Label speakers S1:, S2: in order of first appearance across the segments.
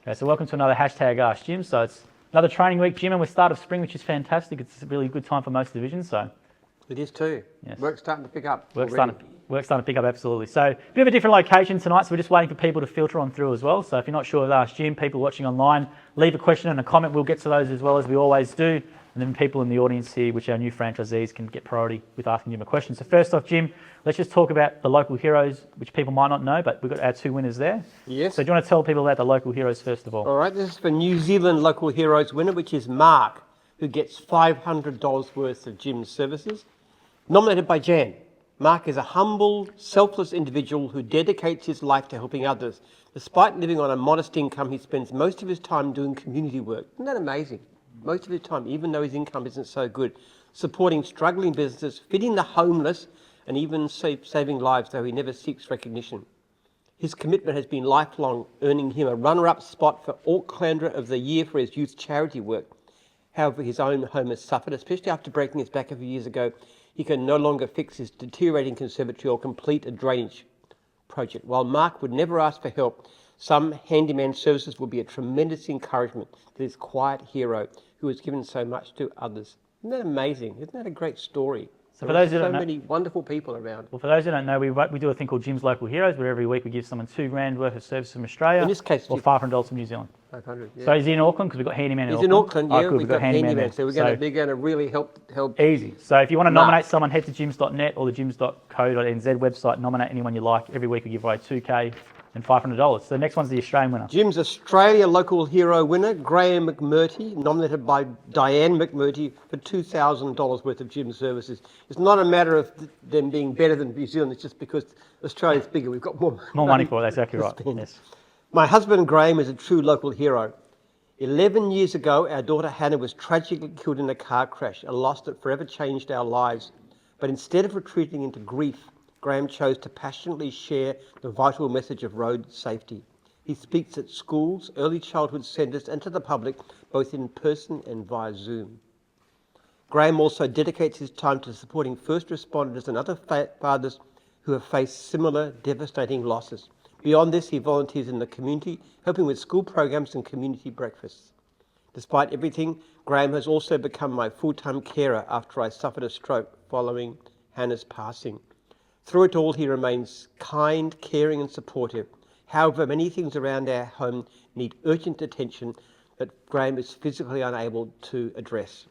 S1: Okay, so welcome to another hashtag Ask Jim. So it's another training week, Jim, and we're start of spring, which is fantastic. It's a really good time for most divisions. So
S2: it is too.
S1: Yes.
S2: Work's starting to pick up.
S1: Work's starting to pick up, absolutely. So a bit of a different location tonight, so we're just waiting for people to filter on through as well. So if you're not sure of Ask Jim, people watching online, leave a question and a comment. We'll get to those as well as we always do. And then people in the audience here, which are our new franchisees, can get priority with asking Jim a question. So first off, Jim, let's just talk about the local heroes, which people might not know, but we've got our two winners there.
S2: Yes.
S1: So do you want to tell people about the local heroes first of all?
S2: All right, this is for New Zealand Local Heroes winner, which is Mark, who gets $500 worth of Jim's services. Nominated by Jan. Mark is a humble, selfless individual who dedicates his life to helping others. Despite living on a modest income, he spends most of his time doing community work. Isn't that amazing? Most of his time, even though his income isn't so good, supporting struggling businesses, feeding the homeless, and even saving lives, though he never seeks recognition. His commitment has been lifelong, earning him a runner-up spot for Aucklander of the Year for his youth charity work. However, his own home has suffered, especially after breaking his back a few years ago. He can no longer fix his deteriorating conservatory or complete a drainage project. While Mark would never ask for help, some handyman services will be a tremendous encouragement to this quiet hero who has given so much to others. Isn't that amazing? Isn't that a great story?
S1: So for those who
S2: so
S1: don't know,
S2: many wonderful people around.
S1: Well, for those who don't know, we do a thing called Jim's Local Heroes, where every week we give someone $2,000 worth of service from Australia.
S2: In this case,
S1: or $500 from New Zealand.
S2: 500. Yeah.
S1: So is he in Auckland? Because we've got handyman in
S2: He's
S1: Auckland.
S2: in Auckland, yeah.
S1: Oh, cool.
S2: We've got handyman. So they're going to really help.
S1: Easy. So if you want to nominate someone, head to gyms.net or the gyms.co.nz website. Nominate anyone you like. Every week we give away $2,000 and $500. So the next one's the Australian winner.
S2: Jim's Australia Local Hero winner, Graham McMurty, nominated by Diane McMurty for $2,000 worth of gym services. It's not a matter of them being better than New Zealand. It's just because Australia's bigger. We've got more
S1: money for it. That's exactly right. Yes.
S2: My husband Graham is a true local hero. 11 years ago, our daughter Hannah was tragically killed in a car crash, a loss that forever changed our lives. But instead of retreating into grief, Graham chose to passionately share the vital message of road safety. He speaks at schools, early childhood centres and to the public, both in person and via Zoom. Graham also dedicates his time to supporting first responders and other fathers who have faced similar devastating losses. Beyond this, he volunteers in the community, helping with school programs and community breakfasts. Despite everything, Graham has also become my full-time carer after I suffered a stroke following Hannah's passing. Through it all, he remains kind, caring and supportive. However, many things around our home need urgent attention that Graham is physically unable to address.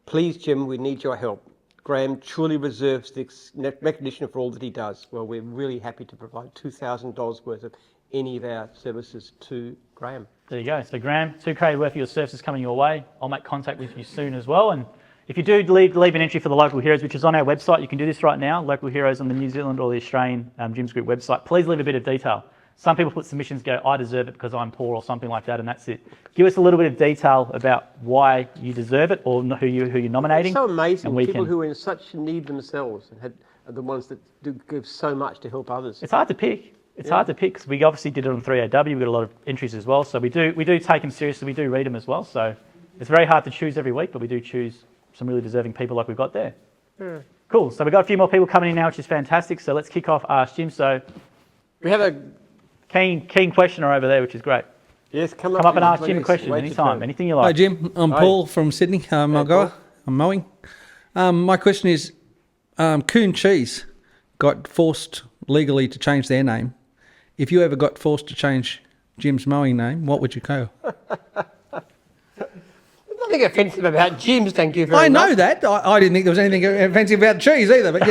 S2: Please, Jim, we need your help. Graham truly deserves this recognition for all that he does. Well, we're really happy to provide $2,000 worth of any of our services to Graham.
S1: There you go. So Graham, $2,000 worth of your services coming your way. I'll make contact with you soon as well. And if you do leave an entry for the Local Heroes, which is on our website, you can do this right now, Local Heroes on the New Zealand or the Australian Gyms Group website. Please leave a bit of detail. Some people put submissions, go, I deserve it because I'm poor or something like that, and that's it. Give us a little bit of detail about why you deserve it or who you're nominating.
S2: It's so amazing. People who are in such need themselves and are the ones that do give so much to help others.
S1: It's hard to pick. It's hard to pick because we obviously did it on 3AW. We've got a lot of entries as well, so we do take them seriously. We do read them as well, so it's very hard to choose every week, but we do choose some really deserving people like we've got there.
S2: Yeah.
S1: Cool. So we've got a few more people coming in now, which is fantastic. So let's kick off Ask Jim. So
S2: we have a
S1: keen questioner over there, which is great.
S2: Yes, come
S1: up and ask Jim a question anytime, anything you like.
S3: Hi Jim, I'm Paul from Sydney, Mulgoa. I'm mowing. My question is, Coon Cheese got forced legally to change their name. If you ever got forced to change Jim's mowing name, what would you go?
S2: Nothing offensive about Jim's, thank you very much.
S3: I know that. I didn't think there was anything offensive about cheese either, but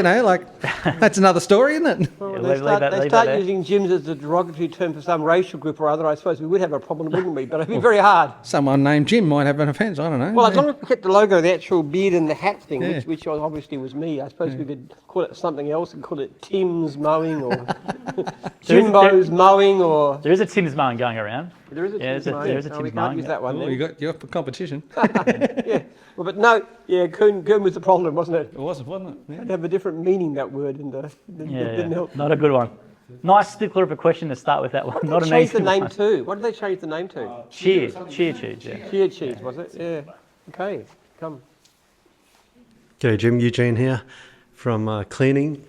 S3: that's another story, isn't it?
S2: Well, they start using Jim's as a derogatory term for some racial group or other, I suppose we would have a problem, wouldn't we? But it'd be very hard.
S3: Someone named Jim might have an offence, I don't know.
S2: Well, as long as we kept the logo, the actual beard and the hat thing, which obviously was me, I suppose we could call it something else and call it Tim's Mowing or Jimbo's Mowing or...
S1: There is a Tim's Mowing going around.
S2: There is a Tim's Mowing.
S1: There is a Tim's
S2: we
S1: Mowing.
S2: Can't use that one.
S3: Well, you're up for competition.
S2: Yeah. Well, but no, Coon was the problem, wasn't it?
S3: It wasn't it? Yeah.
S2: It'd have a different meaning, that word, and didn't help.
S1: Not a good one. Nice stickler of a question to start with that one. Not an
S2: changed
S1: easy
S2: the name
S1: one.
S2: to? What did they change the name to?
S1: Cheer cheese, yeah.
S2: Cheer cheese, was it? Yeah. Okay, come.
S4: G'day Jim, Eugene here from cleaning.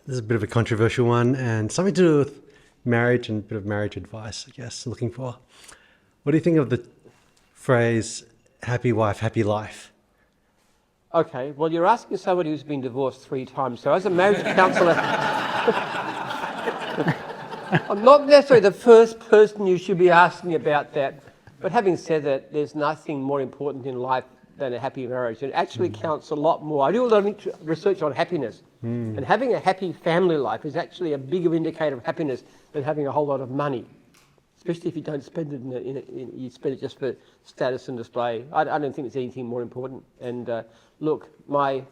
S4: This is a bit of a controversial one and something to do with marriage and a bit of marriage advice, I guess, looking for. What do you think of the phrase "happy wife, happy life"?
S2: Okay, well, you're asking somebody who's been divorced 3 times. So as a marriage counsellor, I'm not necessarily the first person you should be asking about that. But having said that, there's nothing more important in life than a happy marriage. It actually counts a lot more. I do a lot of research on happiness. And having a happy family life is actually a bigger indicator of happiness than having a whole lot of money. Especially if you don't spend it you spend it just for status and display. I don't think there's anything more important. And look, I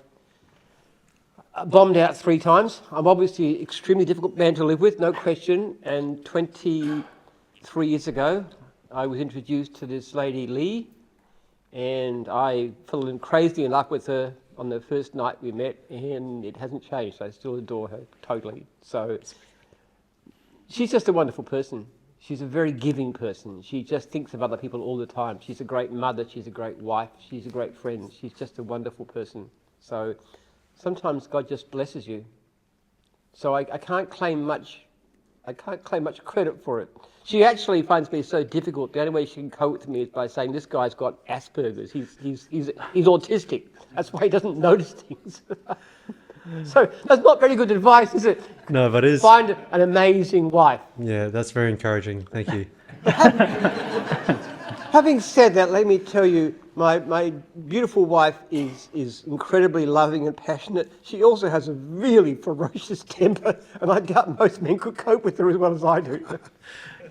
S2: bombed out 3 times. I'm obviously an extremely difficult man to live with, no question. And 23 years ago, I was introduced to this lady, Lee, and I fell crazily in love with her on the first night we met, and it hasn't changed. I still adore her totally. So she's just a wonderful person. She's a very giving person. She just thinks of other people all the time. She's a great mother. She's a great wife. She's a great friend. She's just a wonderful person. So sometimes God just blesses you. So I can't claim much. I can't claim much credit for it. She actually finds me so difficult. The only way she can cope with me is by saying, "This guy's got Asperger's. He's autistic. That's why he doesn't notice things." So that's not very good advice, is it?
S4: No, but it is.
S2: Find an amazing wife.
S4: Yeah, that's very encouraging. Thank you.
S2: Having said that, let me tell you, my beautiful wife is incredibly loving and passionate. She also has a really ferocious temper, and I doubt most men could cope with her as well as I do.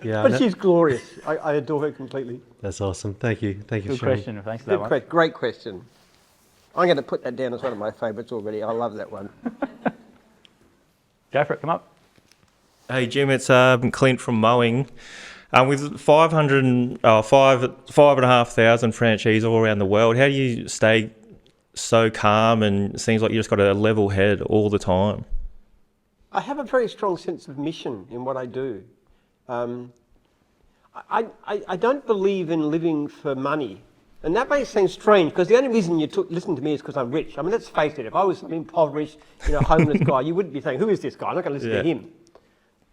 S4: Yeah,
S2: But she's glorious. I adore her completely.
S4: That's awesome. Thank you. Thank you,
S1: Good
S4: Shane.
S1: question. Thanks for that one.
S2: Great question. I'm going to put that down as one of my favourites already. I love that one.
S1: Go for it. Come up.
S5: Hey Jim, it's Clint from Mowing. With 5,500 franchisees all around the world, how do you stay so calm and it seems like you just got a level head all the time?
S2: I have a very strong sense of mission in what I do. I don't believe in living for money. And that may seem strange, because the only reason you listen to me is because I'm rich. I mean, let's face it, if I was an impoverished, homeless guy, you wouldn't be saying, "Who is this guy? I'm not going to listen to him."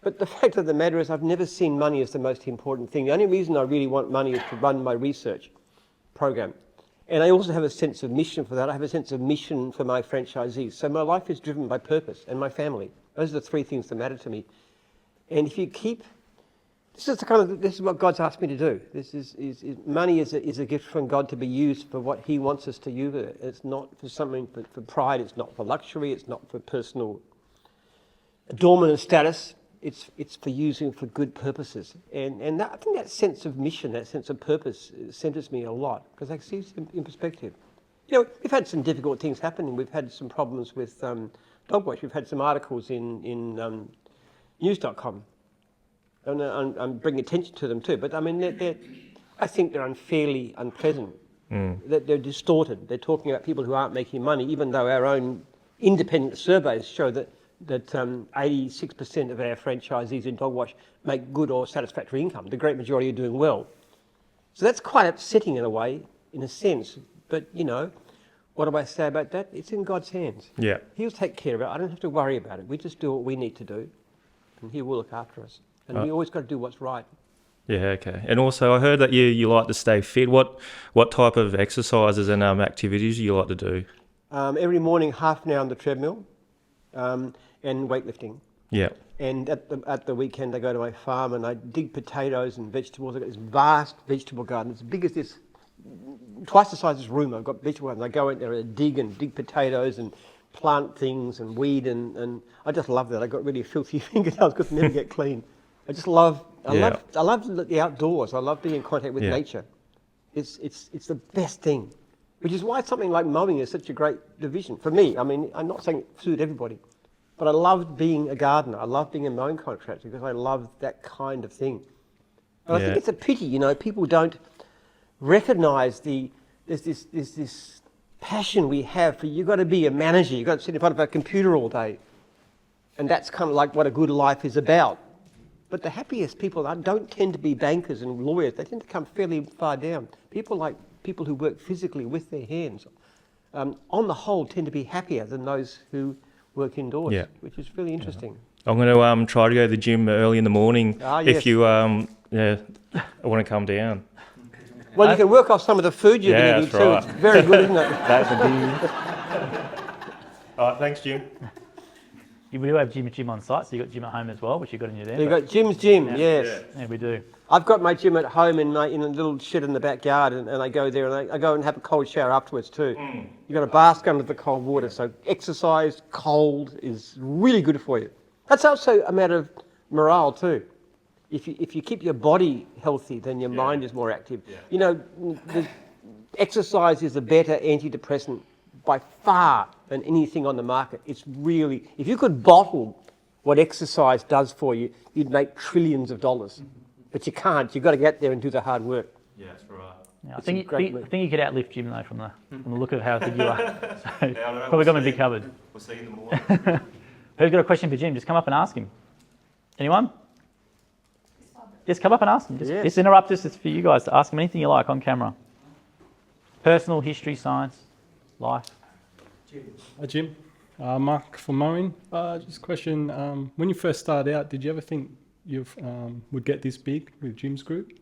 S2: But the fact of the matter is I've never seen money as the most important thing. The only reason I really want money is to run my research program. And I also have a sense of mission for that. I have a sense of mission for my franchisees. So my life is driven by purpose and my family. Those are the 3 things that matter to me. And if you keep... This is what God's asked me to do. Money is a gift from God to be used for what He wants us to use it. It's not for something for pride. It's not for luxury. It's not for personal adornment and status. It's for using for good purposes. And I think that sense of mission, that sense of purpose, centers me a lot because I see it in perspective. We've had some difficult things happening. We've had some problems with dog wash. We've had some articles in news.com. And I'm bringing attention to them too. But I mean, I think they're unfairly unpleasant. They're distorted. They're talking about people who aren't making money, even though our own independent surveys show that 86% of our franchisees in dog wash make good or satisfactory income. The great majority are doing well. So that's quite upsetting in a way, in a sense. But, what do I say about that? It's in God's hands.
S5: Yeah.
S2: He'll take care of it. I don't have to worry about it. We just do what we need to do, and He will look after us. And we always got to do what's right.
S5: Yeah, okay. And also, I heard that you like to stay fit. What type of exercises and activities do you like to do?
S2: Every morning, half an hour on the treadmill, and weightlifting.
S5: Yeah.
S2: And at the weekend, I go to my farm and I dig potatoes and vegetables. I've got this vast vegetable garden. It's as big as this, twice the size of this room. I've got vegetable gardens. I go in there and dig potatoes and plant things and weed, and I just love that. I got really filthy fingernails because I never get clean. I love the outdoors. I love being in contact with nature. It's the best thing, which is why something like mowing is such a great division for me. I mean, I'm not saying it suits everybody, but I love being a gardener. I love being a mowing contractor because I love that kind of thing. And I think it's a pity, people don't recognise there's this passion we have for you've got to be a manager. You've got to sit in front of a computer all day, and that's kind of like what a good life is about. But the happiest people don't tend to be bankers and lawyers. They tend to come fairly far down. People who work physically with their hands, on the whole, tend to be happier than those who work indoors, which is really interesting.
S5: I'm going to try to go to the gym early in the morning
S2: Yes.
S5: if you I want to come down.
S2: Well, you can work off some of the food you've
S5: Yeah,
S2: been eating
S5: that's
S2: too.
S5: right.
S2: It's very good, isn't it?
S5: That's a deal. All right, thanks, Jim.
S1: We do have gym on site, so you've got gym at home as well, which you've got in you there.
S2: You've
S1: but-
S2: got Jim's gym, yes.
S1: Yeah, we do.
S2: I've got my gym at home in a little shed in the backyard, and I go there and I go and have a cold shower afterwards too. You've got a bask under the cold water, so exercise cold is really good for you. That's also a matter of morale too. If you keep your body healthy, then your mind is more active. You know, the exercise is a better antidepressant by far than anything on the market. It's really, if you could bottle what exercise does for you, you'd make trillions of dollars. But you can't. You've got to get there and do the hard work.
S5: Yeah, that's right.
S1: Yeah, I
S2: It's
S1: think
S2: a great move.
S1: you could outlift Jim though from the look of how big you are. So probably got me big covered.
S5: We'll see you in the morning.
S1: Who's got a question for Jim? Just come up and ask him. Anyone? Just come up and ask him.
S2: Yes.
S1: Just interrupt us. It's for you guys to ask him anything you like on camera. Personal, history, science, life.
S6: Hi, Jim. Mark from Mowing. Just a question. When you first started out, did you ever think you would get this big with Jim's group?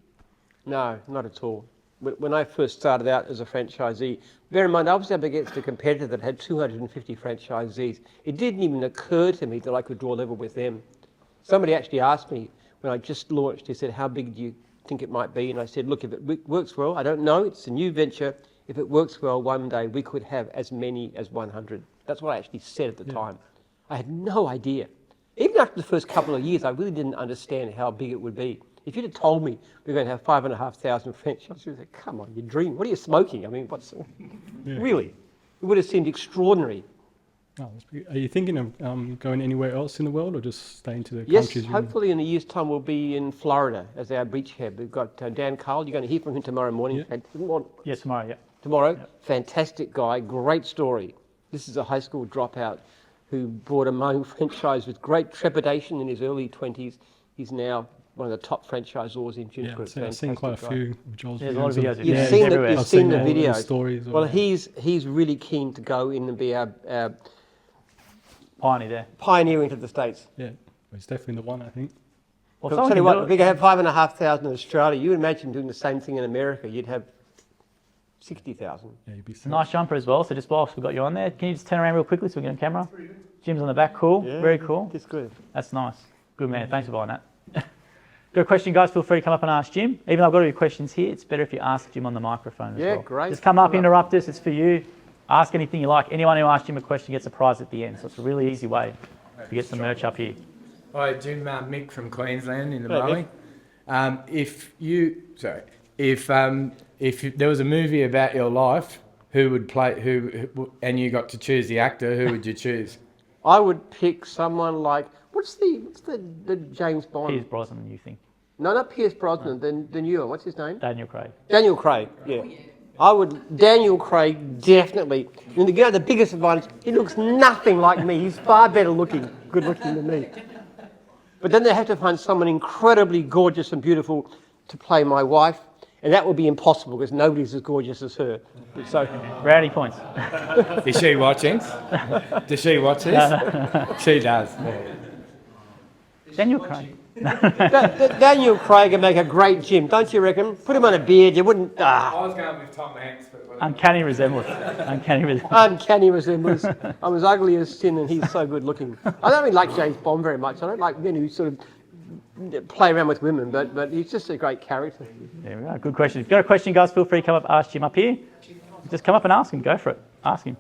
S2: No, not at all. When I first started out as a franchisee, bear in mind I was up against a competitor that had 250 franchisees. It didn't even occur to me that I could draw level with them. Somebody actually asked me when I just launched, he said, how big do you think it might be? And I said, look, if it works well, I don't know, it's a new venture. If it works well, one day we could have as many as 100. That's what I actually said at the time. I had no idea. Even after the first couple of years, I really didn't understand how big it would be. If you'd have told me we're going to have 5,500 franchises, I'd say, come on, you're dreaming. What are you smoking? I mean, really? It would have seemed extraordinary.
S6: Oh, that's pretty, are you thinking of going anywhere else in the world or just staying to the
S2: Yes,
S6: countries?
S2: hopefully in a year's time we'll be in Florida as our beachhead. We've got Dan Carl. You're going to hear from him tomorrow morning.
S1: Yes, tomorrow. Yeah.
S2: Tomorrow. Fantastic guy, great story. This is a high school dropout who bought a mowing franchise with great trepidation in his early 20s. He's now one of the top franchisors in Jim's Group.
S6: I've seen quite a few of Joel's
S1: There's a lot of
S6: videos.
S1: videos.
S2: You've
S1: Yeah,
S2: seen
S1: everywhere.
S2: the, you've
S6: I've
S2: seen
S6: seen
S2: the
S6: all the
S2: videos.
S6: stories of
S2: Well,
S6: it.
S2: he's really keen to go in and be our
S1: Pioneer there.
S2: pioneer into the States.
S6: Yeah, he's definitely the one, I think.
S1: Well,
S2: I'll
S1: someone
S2: tell you
S1: can
S2: what,
S1: do
S2: if
S1: it.
S2: we could have 5,500 in Australia, you imagine doing the same thing in America, you'd have 60,000.
S6: Yeah, you'd be
S1: It's a nice jumper as well. So just whilst we've got you on there, can you just turn around real quickly so we get on camera? Jim's on the back. Cool.
S2: Yeah,
S1: Very cool.
S2: That's good.
S1: That's nice. Good man. Thanks for buying that. Got a question, guys? Feel free to come up and ask Jim. Even though I've got a few questions here, it's better if you ask Jim on the microphone as
S2: Yeah,
S1: well.
S2: great.
S1: Just come up,
S2: Come up.
S1: interrupt us. It's for you. Ask anything you like. Anyone who asks Jim a question gets a prize at the end. So it's a really easy way to get some merch up here.
S7: Hi, Jim. Mick from Queensland in the
S2: Hey,
S7: mowing. If there was a movie about your life, who would play and you got to choose the actor, who would you choose?
S2: I would pick someone like, what's the James Bond?
S1: Piers Brosnan, you think?
S2: No, not Pierce Brosnan, the new one. What's his name?
S1: Daniel Craig.
S2: Daniel Craig, yeah. Daniel Craig, definitely. And the biggest advantage, he looks nothing like me. He's far better looking, good looking than me. But then they have to find someone incredibly gorgeous and beautiful to play my wife. And that would be impossible because nobody's as gorgeous as her. So,
S1: Brownie points.
S7: Is she watching? Does she watch this? She does.
S1: Daniel Craig.
S2: Daniel Craig would make a great Jim, don't you reckon? Put him on a beard, you wouldn't.
S7: I was going with Tom Hanks, but
S1: Uncanny resemblance. Uncanny resemblance.
S2: Uncanny resemblance. I'm as ugly as sin and he's so good looking. I don't really like James Bond very much. I don't like men who sort of play around with women, but he's just a great character.
S1: There we go. Good question. If you've got a question, guys, feel free to come up, ask Jim up here. Just come up and ask him. Go for it. Ask him.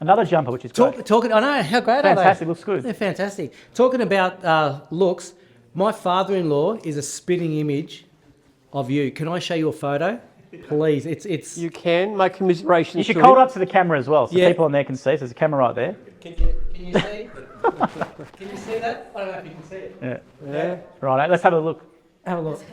S1: Another jumper, which is great.
S8: Talking, I know, how great
S1: Fantastic.
S8: are they?
S1: Looks good.
S8: They're fantastic. Talking about looks, my father-in-law is a spitting image of you. Can I show you a photo? Please, it's.
S2: You can. My commiserations.
S1: You should
S2: to
S1: hold
S2: him.
S1: up to the camera as well, so
S8: Yeah.
S1: people on there can see. So there's a camera right there.
S8: Can you see? Can you see that? I don't know if you can see it.
S1: Yeah. Right. Let's have a look.
S8: Have a look.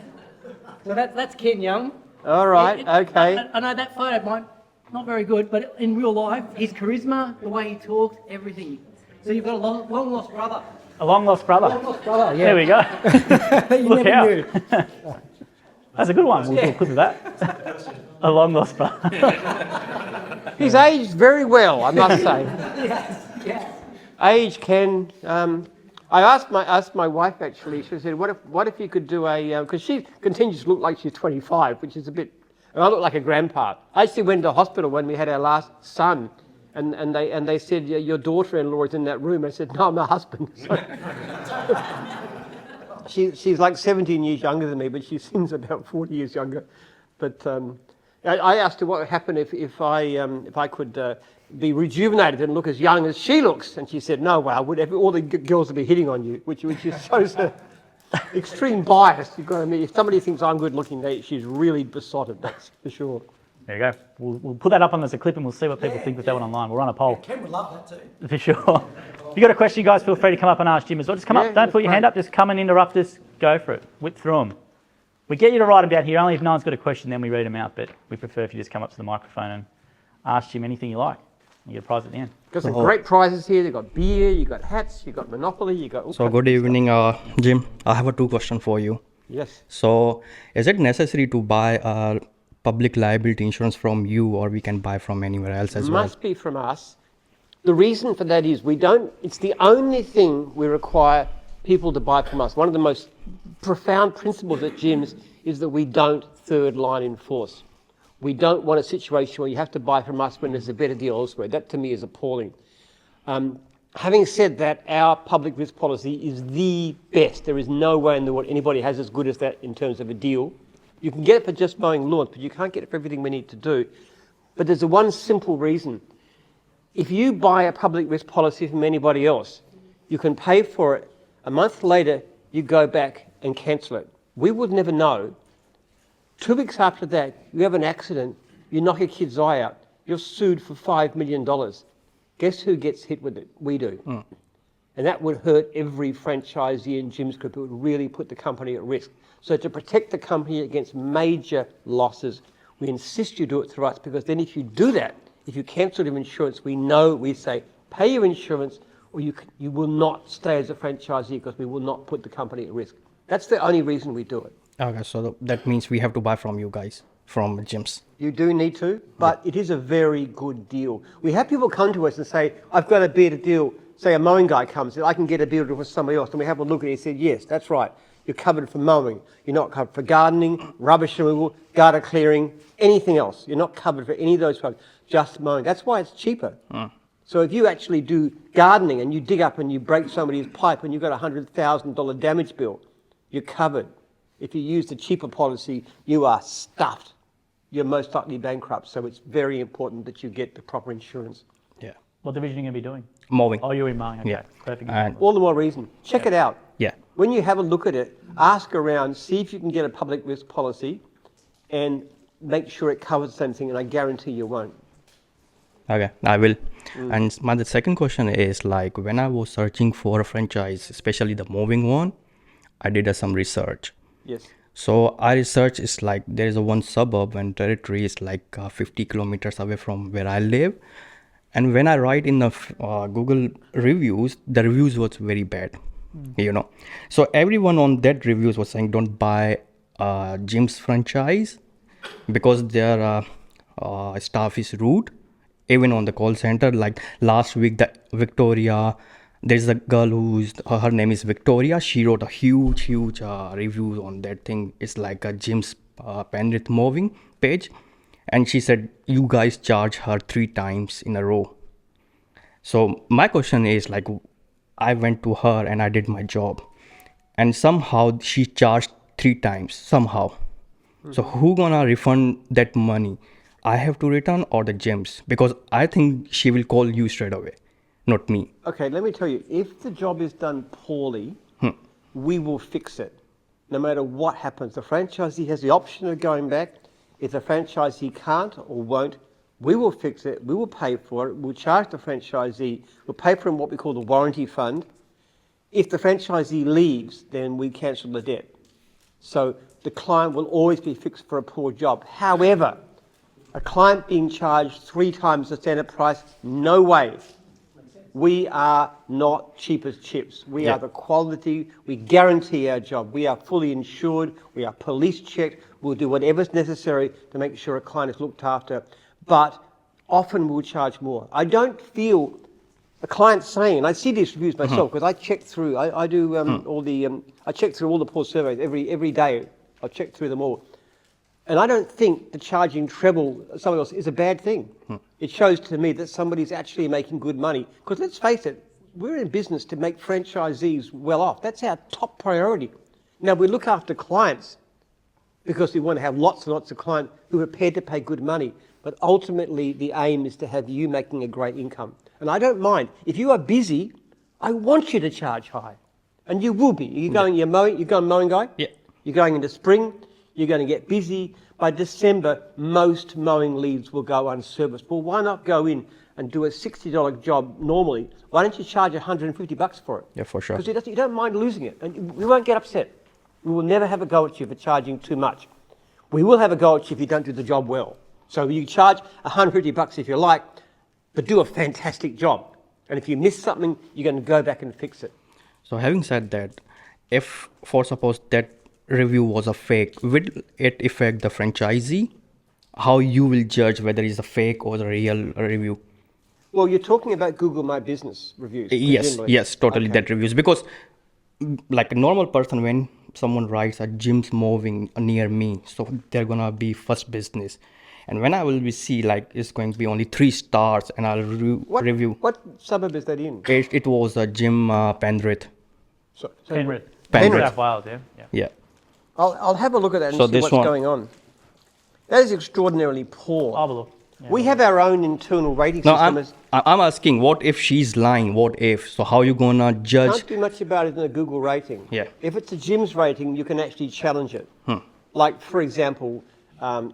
S8: So that's Ken Young.
S2: All right. Okay.
S8: I know that photo might not very good, but in real life, his charisma, the way he talks, everything. So you've got a long lost brother.
S1: A long lost brother.
S8: Long lost brother, yeah.
S1: There we go.
S8: You
S1: Look
S8: never
S1: out.
S8: knew.
S1: That's a good one. We'll put that. A long lost brother.
S2: He's aged very well, I must say.
S8: Yes.
S2: Age can. I asked my wife actually. She said, "What if you could do a?" Because she continues to look like she's 25, which is a bit. And I look like a grandpa. I actually went to hospital when we had our last son, and they said, "Yeah, your daughter-in-law is in that room." I said, "No, I'm her husband." She's like 17 years younger than me, but she seems about 40 years younger. But I asked her what would happen if I could be rejuvenated and look as young as she looks, and she said, "No, well, all the girls would be hitting on you," which shows her extreme bias. You've got to admit, if somebody thinks I'm good looking, she's really besotted. That's for sure.
S1: There you go. We'll put that up on as a clip and we'll see what people think with that one online. We'll run a poll.
S8: Ken would love that too.
S1: For sure. If you got a question, you guys feel free to come up and ask Jim as well. Just come up. Don't put your hand up. Just come and interrupt us. Go for it. Whip through them. We get you to write them down here. Only if no one's got a question, then we read them out. But we prefer if you just come up to the microphone and ask Jim anything you like. You get a prize at the end.
S2: Got some great prizes here. They've got beer, you've got hats, you've got Monopoly, you've got...
S9: So good evening, Jim. I have a two question for you.
S2: Yes.
S9: So is it necessary to buy public liability insurance from you, or we can buy from anywhere else as well?
S2: Must be from us. The reason for that is it's the only thing we require people to buy from us. One of the most profound principles at Jim's is that we don't third line enforce. We don't want a situation where you have to buy from us when there's a better deal elsewhere. That to me is appalling. Having said that, our public risk policy is the best. There is no way in the world anybody has as good as that in terms of a deal. You can get it for just mowing lawns, but you can't get it for everything we need to do. But there's a one simple reason. If you buy a public risk policy from anybody else, you can pay for it. A month later, you go back and cancel it. We would never know. 2 weeks after that, you have an accident, you knock a kid's eye out, you're sued for $5 million. Guess who gets hit with it? We do. And that would hurt every franchisee in Jim's Group. It would really put the company at risk. So to protect the company against major losses, we insist you do it through us, because then if you do that, if you cancel your insurance, we say, pay your insurance, or you will not stay as a franchisee, because we will not put the company at risk. That's the only reason we do it.
S9: Okay, so that means we have to buy from you guys, from gyms.
S2: You do need to, but it is a very good deal. We have people come to us and say, I've got a better deal. Say a mowing guy comes in, I can get a better deal with somebody else. And we have a look at it and say, yes, that's right. You're covered for mowing. You're not covered for gardening, rubbish removal, gutter clearing, anything else. You're not covered for any of those products, just mowing. That's why it's cheaper. So if you actually do gardening and you dig up and you break somebody's pipe and you've got a $100,000 damage bill, you're covered. If you use the cheaper policy, you are stuffed. You're most likely bankrupt. So it's very important that you get the proper insurance.
S9: Yeah.
S1: What division are you going to be doing?
S9: Mowing.
S1: Oh, you're in mowing. Okay.
S9: Yeah.
S1: Perfect.
S9: And
S2: All the more reason. Check it out.
S9: yeah.
S2: When you have a look at it, ask around, see if you can get a public risk policy and make sure it covers the same thing, and I guarantee you won't.
S9: Okay, I will. And the second question is, like, when I was searching for a franchise, especially the moving one, I did some research.
S2: Yes.
S9: So I research is like there is a one suburb and territory is like 50 kilometers away from where I live. And when I write in the Google reviews, the reviews was very bad, you know. So everyone on that reviews was saying don't buy Jim's franchise because their staff is rude. Even on the call center, like last week, the Victoria, there's a girl who's her name is Victoria. She wrote a huge review on that thing. It's like a Jim's Penrith moving page, and she said you guys charge her 3 times in a row. So my question is, like, I went to her and I did my job, and somehow she charged 3 times somehow. So who gonna refund that money? I have to return or the gyms? Because I think she will call you straight away, not me.
S2: Okay, let me tell you, if the job is done poorly, we will fix it. No matter what happens, the franchisee has the option of going back. If the franchisee can't or won't, we will fix it, we will pay for it, we'll charge the franchisee, we'll pay for him what we call the warranty fund. If the franchisee leaves, then we cancel the debt. So the client will always be fixed for a poor job. However, a client being charged 3 times the standard price, no way. We are not cheap as chips. We are the quality. We guarantee our job. We are fully insured. We are police checked. We'll do whatever's necessary to make sure a client is looked after. But often we'll charge more. I don't feel a client saying, and I see these reviews myself because I check through. I do I check through all the poor surveys every day. I check through them all, and I don't think that charging treble someone else is a bad thing. It shows to me that somebody's actually making good money. Because let's face it, we're in business to make franchisees well off. That's our top priority. Now we look after clients because we want to have lots and lots of clients who are prepared to pay good money. But ultimately, the aim is to have you making a great income. And I don't mind. If you are busy, I want you to charge high. And you will be. You're going mowing guy?
S9: Yeah.
S2: You're going into spring, you're going to get busy. By December, most mowing leads will go unserviced. Well, why not go in and do a $60 job normally? Why don't you charge $150 for it?
S9: Yeah, for sure.
S2: Because you don't mind losing it. And we won't get upset. We will never have a go at you for charging too much. We will have a go at you if you don't do the job well. So you charge $150 if you like, but do a fantastic job. And if you miss something, you're going to go back and fix it.
S9: So having said that, if for suppose that review was a fake, will it affect the franchisee? How you will judge whether it's a fake or the real review?
S2: Well, you're talking about Google My Business reviews. presumably.
S9: Yes, totally.
S2: Okay.
S9: That reviews, because like a normal person, when someone writes a gym's moving near me, so they're gonna be first business, and when I will be see like it's going to be only 3 stars, and I'll review.
S2: What suburb is that in?
S9: It was a gym Penrith.
S1: Penrith.
S9: Penrith.
S1: South Wales, yeah.
S9: Yeah.
S2: I'll have a look at that and
S9: So
S2: see
S9: this
S2: what's
S9: one-
S2: going on. That is extraordinarily poor.
S1: I'll have a look. Yeah.
S2: We have our own internal rating
S9: No,
S2: system.
S9: I'm asking, what if she's lying? What if? So how you gonna judge?
S2: Can't do much about it in a Google rating.
S9: Yeah.
S2: If it's a gym's rating, you can actually challenge it. Like, for example,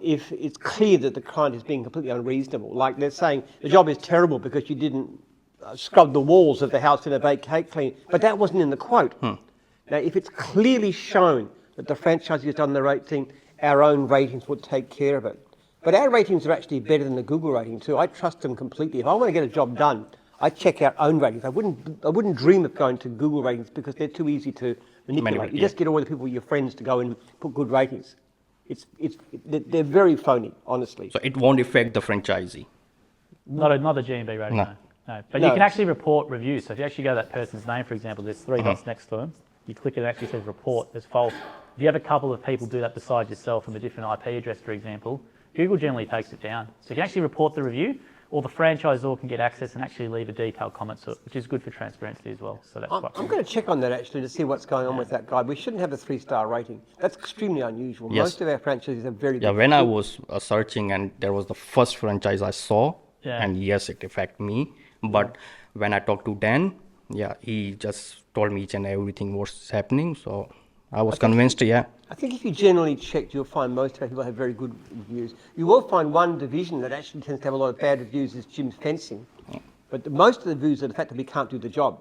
S2: if it's clear that the client is being completely unreasonable, like they're saying the job is terrible because you didn't scrub the walls of the house in a vacate clean, but that wasn't in the quote. Now, if it's clearly shown that the franchisee has done the right thing, our own ratings will take care of it. But our ratings are actually better than the Google rating too. I trust them completely. If I want to get a job done, I check our own ratings. I wouldn't dream of going to Google ratings because they're too easy to manipulate. You just get all the people, your friends, to go and put good ratings. They're very phony, honestly.
S9: So it won't affect the franchisee.
S1: Not a G&B rating,
S9: No.
S1: no. But
S2: No.
S1: you can actually report reviews. So if you actually go to that person's name, for example, there's 3 dots next to them. You click it, it actually says report, there's false. If you have a couple of people do that beside yourself from a different IP address, for example, Google generally takes it down. So you can actually report the review, or the franchisor can get access and actually leave a detailed comment to it, which is good for transparency as well. So that's quite
S2: I'm going to check on that actually to see what's going on with that guy. We shouldn't have a 3-star rating. That's extremely unusual.
S9: Yes.
S2: Most of our franchises are very
S9: Yeah,
S2: good.
S9: when I was searching, and there was the first franchise I saw,
S1: Yeah.
S9: and yes, it affected me. But when I talked to Dan, yeah, he just told me each and everything was happening. So I was convinced, yeah.
S2: I think if you generally check, you'll find most of our people have very good reviews. You will find one division that actually tends to have a lot of bad reviews is gym fencing. But most of the reviews are the fact that we can't do the job.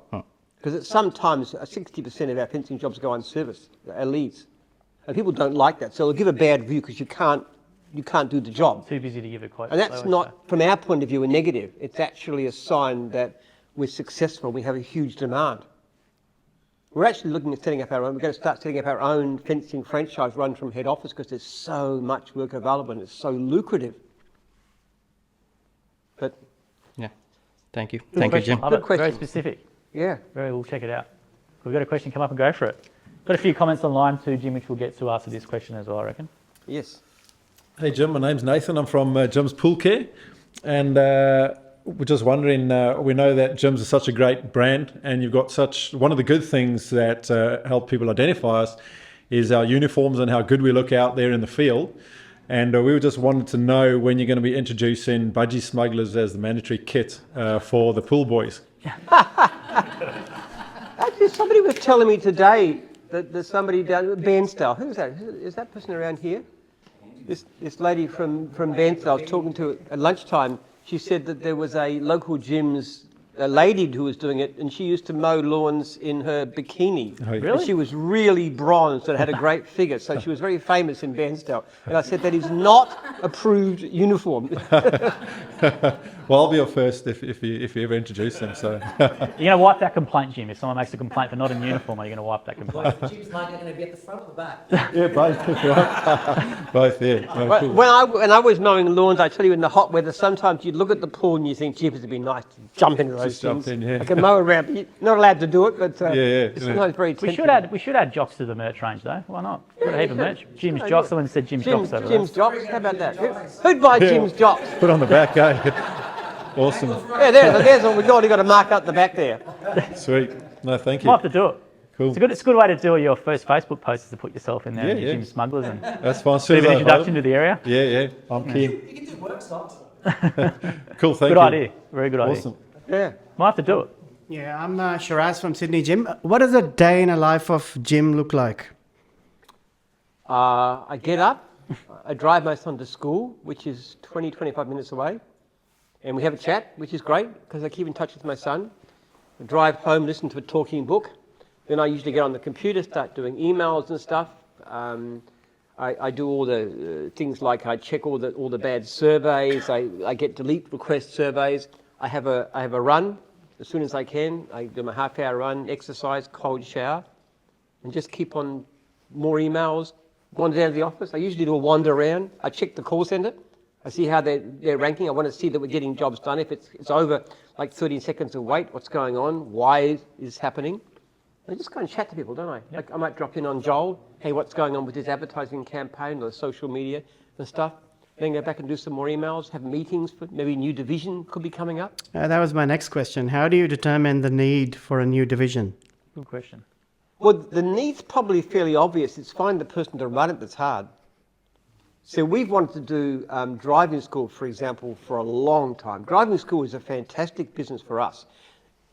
S2: Because at sometimes 60% of our fencing jobs go unserviced, our leads. And people don't like that. So they'll give a bad review because you can't do the job.
S1: too busy to give a quote.
S2: And that's not, from our point of view, a negative. It's actually a sign that we're successful. We have a huge demand. We're actually looking at setting up our own. We're going to start setting up our own fencing franchise run from head office because there's so much work available and it's so lucrative. But
S9: Yeah. Thank you. Thank you, Jim.
S1: Love
S2: Good
S1: it. Very
S2: question.
S1: specific.
S2: yeah,
S1: We'll check it out. We've got a question, come up and go for it. Got a few comments online too, Jim, which we'll get to after this question as well, I reckon.
S2: yes.
S6: Hey Jim, my name's Nathan. I'm from Jim's Pool Care, and we're just wondering. We know that Jim's is such a great brand, and you've got such one of the good things that help people identify us is our uniforms and how good we look out there in the field. And we just wanted to know when you're going to be introducing budgie smugglers as the mandatory kit for the pool boys.
S2: Actually, somebody was telling me today that there's somebody down at Bairnsdale. Who is that? Is that person around here? This lady from Bairnsdale I was talking to at lunchtime. She said that there was a local gym's a lady who was doing it, and she used to mow lawns in her bikini.
S6: Oh, yeah.
S1: Really?
S2: And she was really bronzed and had a great figure, so she was very famous in Bairnsdale. And I said that is not approved uniform.
S6: Well, I'll be your first if you ever introduce them. So
S1: You're going to wipe that complaint, Jim. If someone makes a complaint for not in uniform, are you going to wipe that complaint?
S8: Jim's market going to be at the front or the back?
S6: yeah, both, right? Both, yeah. Oh, cool.
S2: When I was mowing lawns, I tell you, in the hot weather, sometimes you'd look at the pool and you think, gee, it'd be nice to jump into
S6: Just
S2: those
S6: jump
S2: things.
S6: in, yeah.
S2: I can mow around. You're not allowed to do it, but
S6: Yeah,
S2: it's sometimes very tempting.
S1: We should add jocks to the merch range though. Why not? We've got a heap of merch. Jim's jocks. Someone said Jim's jocks over
S2: Jim's jocks. How about that? Who'd buy Jim's jocks?
S6: Put on the back, eh? Awesome.
S2: Yeah, there's what we've got to mark up the back there.
S6: Sweet. No, thank
S1: there. Might
S6: you.
S1: have to do it.
S6: Cool.
S1: It's a good way to do your first Facebook post is to put yourself in there
S6: Yeah,
S1: and
S6: yeah.
S1: Jim Smugglers and
S6: That's fine.
S1: bit of an introduction to the area.
S6: Yeah, I'm keen.
S8: You can do workshops.
S6: Cool, thank
S1: Good
S6: you.
S1: idea. Very good idea.
S6: Awesome.
S2: Yeah.
S1: Might have to do it.
S10: Yeah, I'm Shiraz from Sydney Gym. What does a day in a life of Jim look like?
S2: I get up, I drive my son to school, which is 25 minutes away, and we have a chat, which is great because I keep in touch with my son. I drive home, listen to a talking book. Then I usually get on the computer, start doing emails and stuff. I do all the things like I check all the bad surveys. I get delete request surveys. I have a run as soon as I can. I do my half-hour run, exercise, cold shower, and just keep on more emails. Wander down to the office. I usually do a wander around. I check the call centre. I see how they're ranking. I want to see that we're getting jobs done. If it's over like 30 seconds of wait, what's going on? Why is happening? I just go and chat to people, don't I?
S1: Yep.
S2: Like I might drop in on Joel. Hey, what's going on with his advertising campaign or social media and stuff? Then go back and do some more emails, have meetings for maybe a new division could be coming up.
S10: That was my next question. How do you determine the need for a new division?
S1: Good question.
S2: Well, the need's probably fairly obvious. It's find the person to run it that's hard. So we've wanted to do driving school, for example, for a long time. Driving school is a fantastic business for us.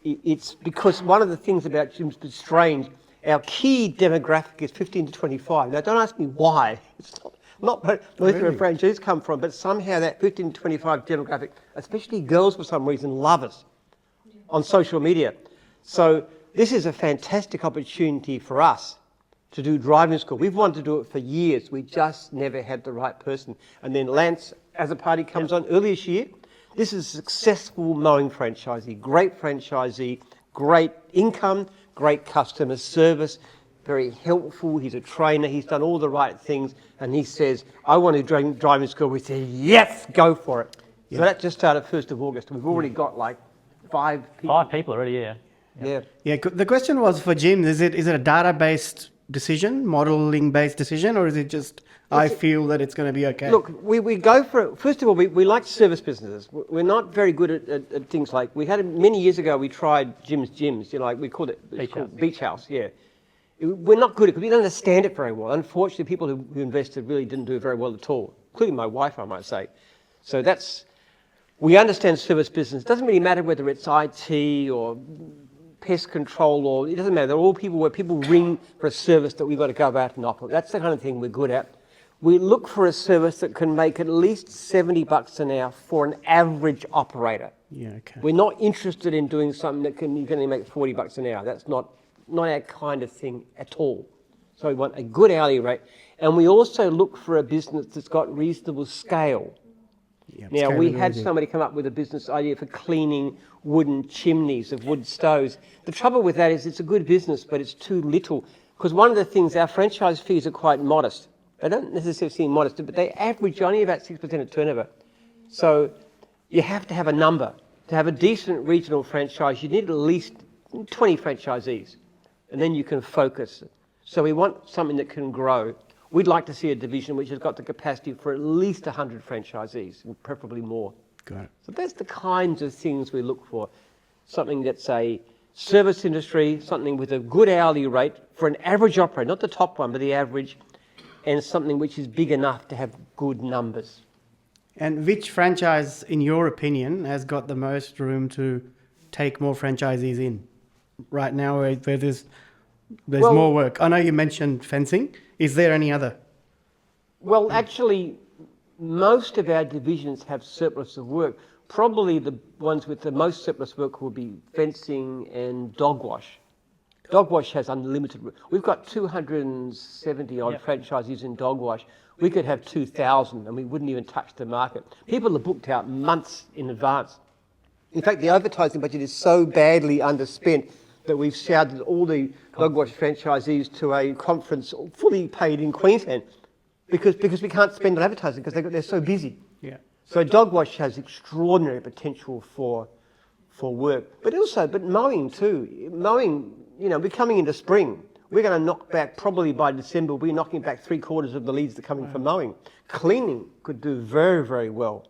S2: It's because one of the things about Jim's is strange, our key demographic is 15 to 25. Now, don't ask me why. It's not where most of our franchisees come from, but somehow that 15 to 25 demographic, especially girls for some reason, love us on social media. So this is a fantastic opportunity for us to do driving school. We've wanted to do it for years. We just never had the right person. And then Lance, as a party, comes on early this year. This is a successful mowing franchisee, great income, great customer service, very helpful. He's a trainer. He's done all the right things. And he says, I want to do driving school. We say, yes, go for it. Yeah. So that just started 1st of August. We've already got like 5 people.
S1: 5 people already, yeah.
S2: Yeah.
S10: Yeah, the question was for Jim, is it a data-based decision, modeling-based decision, or is it just, I feel that it's going to be okay?
S2: Look, we go for it. First of all, we like service businesses. We're not very good at things like, we had many years ago, we tried Jim's Gyms, you know, like we called it Beach House, yeah. We're not good at it because we don't understand it very well. Unfortunately, people who invested really didn't do very well at all, including my wife, I might say. So we understand service business. It doesn't really matter whether it's IT or pest control, or it doesn't matter. They're all people where people ring for a service that we've got to go out and offer. That's the kind of thing we're good at. We look for a service that can make at least $70 an hour for an average operator.
S10: Yeah, okay.
S2: We're not interested in doing something that you can only make $40 an hour. That's not our kind of thing at all. So we want a good hourly rate. And we also look for a business that's got reasonable scale.
S10: Yeah,
S2: Now, we had somebody come up with a business idea for cleaning wooden chimneys of wood stoves. The trouble with that is it's a good business, but it's too little. Because one of the things, our franchise fees are quite modest. They don't necessarily seem modest, but they average only about 6% of turnover. So you have to have a number. To have a decent regional franchise, you need at least 20 franchisees, and then you can focus. So we want something that can grow. We'd like to see a division which has got the capacity for at least 100 franchisees, and preferably more.
S10: Got it.
S2: So that's the kinds of things we look for. Something that's a service industry, something with a good hourly rate for an average operator, not the top one, but the average, and something which is big enough to have good numbers.
S10: And which franchise, in your opinion, has got the most room to take more franchisees in? Right now, where there's more work. I know you mentioned fencing. Is there any other?
S2: Well, actually, most of our divisions have surplus of work. Probably the ones with the most surplus work will be fencing and dog wash. Dog wash has unlimited work. We've got 270 odd franchisees in dog wash. We could have 2,000 and we wouldn't even touch the market. People are booked out months in advance. In fact, the advertising budget is so badly underspent that we've shouted all the dog wash franchisees to a conference fully paid in Queensland because we can't spend on advertising because they're so busy.
S10: Yeah.
S2: So dog wash has extraordinary potential for for work. But mowing too. Mowing, we're coming into spring. We're going to knock back, probably by December, we're knocking back 3/4 of the leads that are coming from mowing. Cleaning could do very, very well.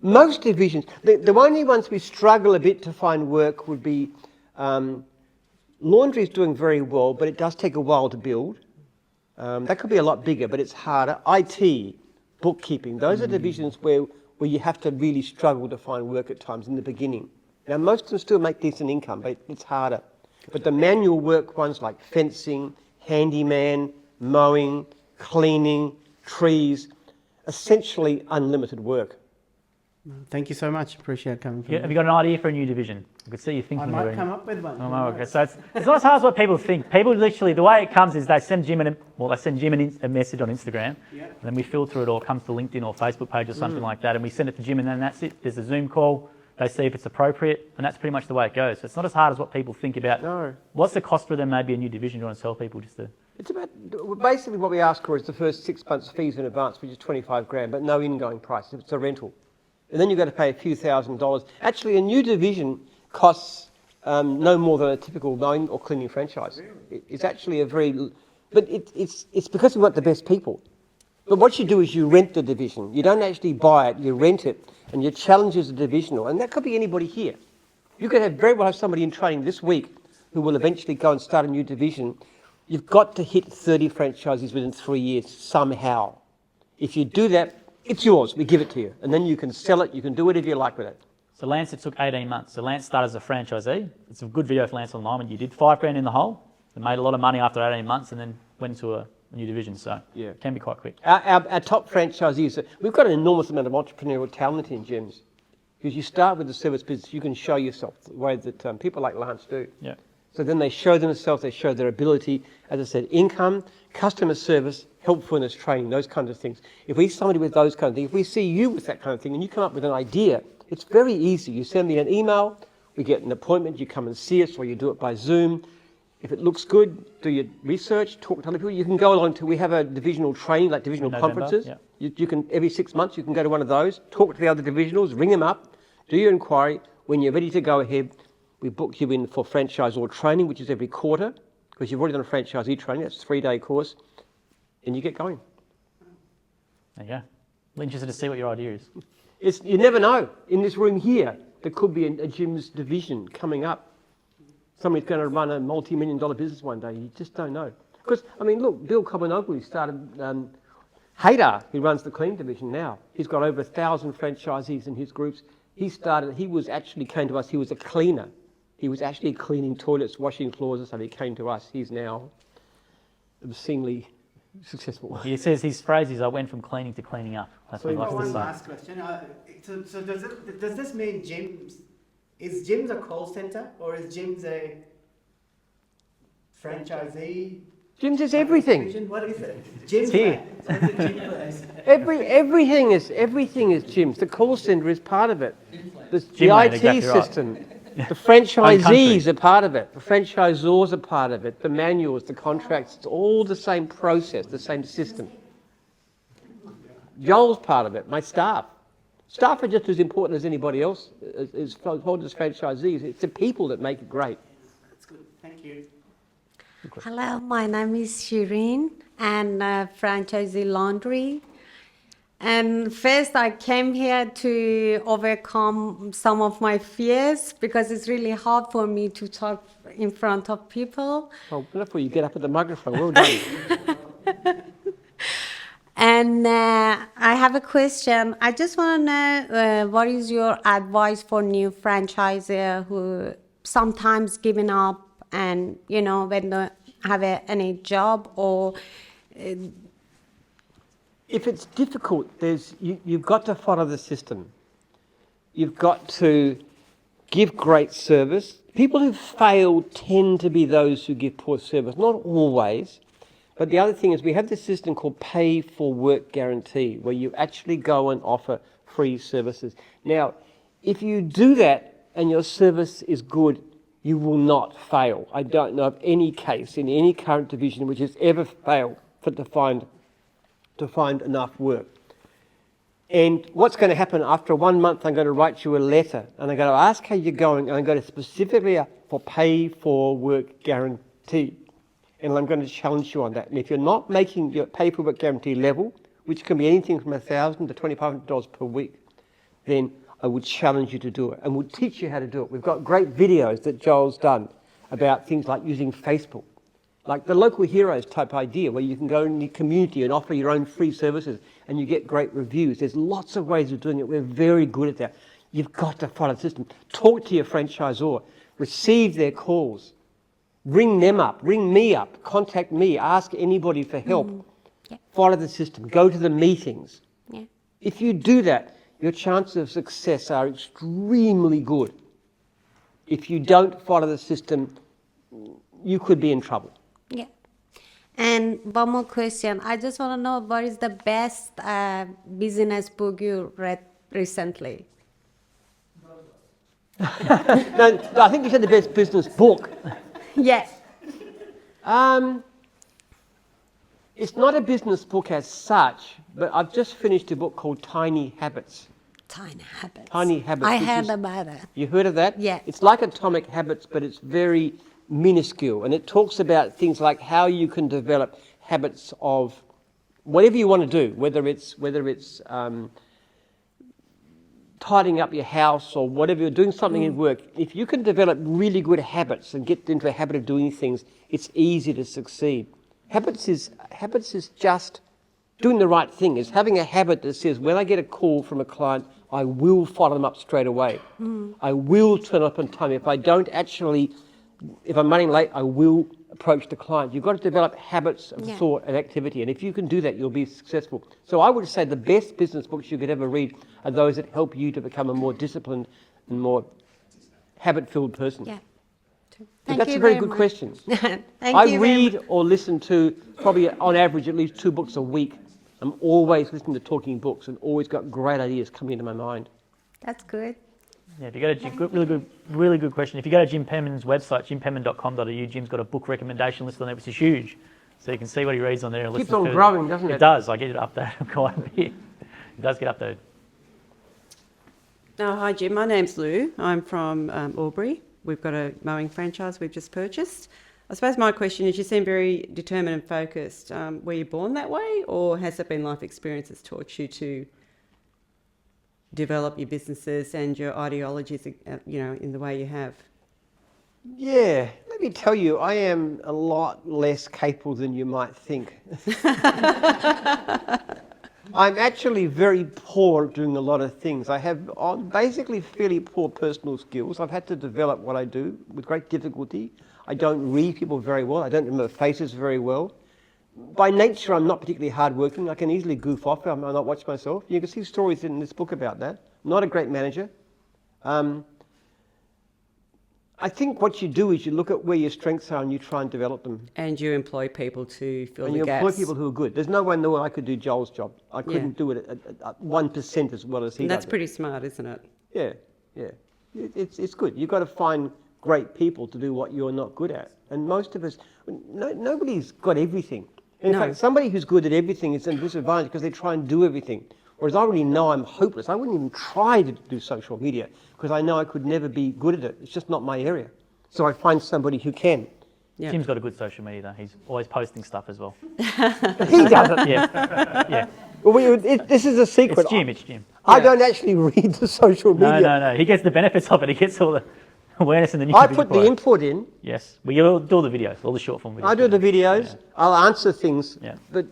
S2: Most divisions, the only ones we struggle a bit to find work would be laundry is doing very well, but it does take a while to build. That could be a lot bigger, but it's harder. IT, bookkeeping, those are divisions where you have to really struggle to find work at times in the beginning. Now, most of them still make decent income, but it's harder. But the manual work ones like fencing, handyman, mowing, cleaning, trees, essentially unlimited work.
S10: Thank you so much. Appreciate coming. From
S1: Have you got an idea for a new division? I could see you thinking.
S10: I might come up with one.
S1: Oh, okay. So it's not as hard as what people think. People literally, the way it comes is they send Jim a message on Instagram, and then we filter it, or it comes to LinkedIn or Facebook page or something like that, and we send it to Jim, and then that's it. There's a Zoom call. They see if it's appropriate, and that's pretty much the way it goes. So it's not as hard as what people think about.
S2: No.
S1: What's the cost for them? Maybe a new division. You want to tell people just to.
S2: It's about, basically what we ask for is the first 6 months fees in advance, which is 25 grand, but no ingoing price. It's a rental. And then you've got to pay a few $1,000s. Actually, a new division costs no more than a typical mowing or cleaning franchise. It's actually but it's because we want the best people. But what you do is you rent the division. You don't actually buy it, you rent it, and your challenge is a divisional. And that could be anybody here. You could very well have somebody in training this week who will eventually go and start a new division. You've got to hit 30 franchises within 3 years somehow. If you do that, it's yours. We give it to you. And then you can sell it. You can do whatever you like with it.
S1: So Lance, it took 18 months. So Lance started as a franchisee. It's a good video for Lance online. You did $5 grand in the hole. They made a lot of money after 18 months and then went into a new division. So it can be quite quick.
S2: Our top franchisees, we've got an enormous amount of entrepreneurial talent in gyms. Because you start with the service business, you can show yourself the way that people like Lance do.
S1: Yeah.
S2: So then they show themselves, they show their ability, as I said, income, customer service, helpfulness, training, those kinds of things. If we see somebody with those kind of things, if we see you with that kind of thing and you come up with an idea, it's very easy. You send me an email, we get an appointment, you come and see us, or you do it by Zoom. If it looks good, do your research, talk to other people. You can go along to, we have a divisional training, like divisional conferences.
S1: Yeah.
S2: You can, every 6 months, you can go to one of those, talk to the other divisionals, ring them up, do your inquiry. When you're ready to go ahead, we book you in for franchise or training, which is every quarter, because you've already done a franchisee training. That's a 3-day course, and you get going.
S1: There you go. I'm interested to see what your idea is.
S2: You never know. In this room here, there could be a gym's division coming up. Somebody's going to run a multi-million-dollar business one day. You just don't know. Because, I mean, look, Bill Cobanoglu started Haydar, who runs the clean division now. He's got over 1,000 franchisees in his groups. He came to us, he was a cleaner. He was actually cleaning toilets, washing floors, and so he came to us. He's now obscenely successful.
S1: He says his phrase is, I went from cleaning to cleaning up. That's what he likes to
S10: One
S1: say.
S10: last question. So does this mean gyms, is gyms a call center or is gyms a franchisee?
S2: Gyms is everything.
S10: Division? What is it? Gyms
S1: here.
S2: Everything is gyms. The call center is part of it. The
S1: Gymland,
S2: IT
S1: exactly right.
S2: system. The franchisees are part of it. The franchisors are part of it. The manuals, the contracts, it's all the same process, the same system. Joel's part of it, my staff. Staff are just as important as anybody else, as franchisees. It's the people that make it great.
S10: That's good. Thank you.
S11: Hello, my name is Shireen and franchisee laundry. And first I came here to overcome some of my fears because it's really hard for me to talk in front of people.
S2: Well, before you get up at the microphone, well done.
S11: And I have a question. I just want to know what is your advice for new franchisor who sometimes giving up and, when they have any job or...
S2: If it's difficult, you've got to follow the system. You've got to give great service. People who fail tend to be those who give poor service, not always. But the other thing is we have this system called pay for work guarantee, where you actually go and offer free services. Now, if you do that and your service is good, you will not fail. I don't know of any case in any current division which has ever failed to find enough work. And what's going to happen after 1 month, I'm going to write you a letter and I'm going to ask how you're going, and I'm going to specifically for pay for work guarantee. And I'm going to challenge you on that. And if you're not making your pay for work guarantee level, which can be anything from $1,000 to $2,500 per week, then I would challenge you to do it, and we'll teach you how to do it. We've got great videos that Joel's done about things like using Facebook, like the local heroes type idea, where you can go in your community and offer your own free services and you get great reviews. There's lots of ways of doing it. We're very good at that. You've got to follow the system. Talk to your franchisor. Receive their calls. Ring them up. Ring me up. Contact me. Ask anybody for help.
S11: Yeah.
S2: Follow the system. Go to the meetings.
S11: Yeah.
S2: If you do that, your chances of success are extremely good. If you don't follow the system, you could be in trouble.
S11: Yeah. And one more question. I just want to know, what is the best business book you read recently?
S2: No, I think you said the best business book.
S11: Yes.
S2: It's not a business book as such, but I've just finished a book called Tiny Habits.
S11: Tiny Habits.
S2: Tiny Habits.
S11: I
S2: which
S11: heard
S2: is-
S11: about it.
S2: You heard of that?
S11: Yeah.
S2: It's like Atomic Habits, but it's very minuscule, and it talks about things like how you can develop habits of whatever you want to do, whether it's tidying up your house or whatever, you're doing something at work. If you can develop really good habits and get into a habit of doing things, it's easy to succeed. Habits is just doing the right thing. It's having a habit that says, when I get a call from a client, I will follow them up straight away. I will turn up on time. If I'm running late, I will approach the client. You've got to develop habits of thought and activity, and if you can do that, you'll be successful. So I would say the best business books you could ever read are those that help you to become a more disciplined and more habit-filled person.
S11: Yeah.
S2: But
S11: Thank
S2: that's
S11: you
S2: a very
S11: very
S2: good
S11: much.
S2: question.
S11: Thank
S2: I
S11: you very
S2: read or listen to probably on average at least 2 books a week. I'm always listening to talking books and always got great ideas coming into my mind.
S11: That's good.
S1: Yeah, if you go to really good question. If you go to Jim Penman's website, jimpenman.com.au, Jim's got a book recommendation list on there, which is huge. So you can see what he reads on there. And
S2: Keeps
S1: listens
S2: on
S1: to
S2: growing, doesn't it?
S1: It does. I get it updated quite a bit. It does get updated.
S12: Hi Jim, my name's Lou. I'm from Albury. We've got a mowing franchise we've just purchased. I suppose my question is, you seem very determined and focused. Were you born that way, or has it been life experience that's taught you to develop your businesses and your ideologies, in the way you have?
S2: Yeah, let me tell you, I am a lot less capable than you might think. I'm actually very poor at doing a lot of things. I have basically fairly poor personal skills. I've had to develop what I do with great difficulty. I don't read people very well. I don't remember faces very well. By nature, I'm not particularly hardworking. I can easily goof off. I might not watch myself. You can see stories in this book about that. Not a great manager. I think what you do is you look at where your strengths are and you try and develop them.
S12: And you employ people to fill
S2: And
S12: the
S2: you
S12: gaps.
S2: employ people who are good. There's no way in the world I could do Joel's job. I couldn't do it at 1% as well as he
S12: And
S2: does.
S12: that's pretty smart, isn't it?
S2: Yeah. It's good. You've got to find great people to do what you're not good at. And most of us, nobody's got everything. In fact, somebody who's good at everything is at a disadvantage because they try and do everything. Whereas I already know I'm hopeless. I wouldn't even try to do social media because I know I could never be good at it. It's just not my area. So I find somebody who can.
S12: Yeah.
S1: Jim's got a good social media though. He's always posting stuff as well.
S2: He doesn't.
S1: Yeah.
S2: Well, this is a secret.
S1: It's Jim.
S2: I don't actually read the social media.
S1: No. He gets the benefits of it. He gets all the awareness in the news.
S2: I put the input in.
S1: Yes. We all do all the videos, all the short form videos.
S2: I do the videos.
S1: Yeah.
S2: I'll answer things.
S1: Yeah.
S2: But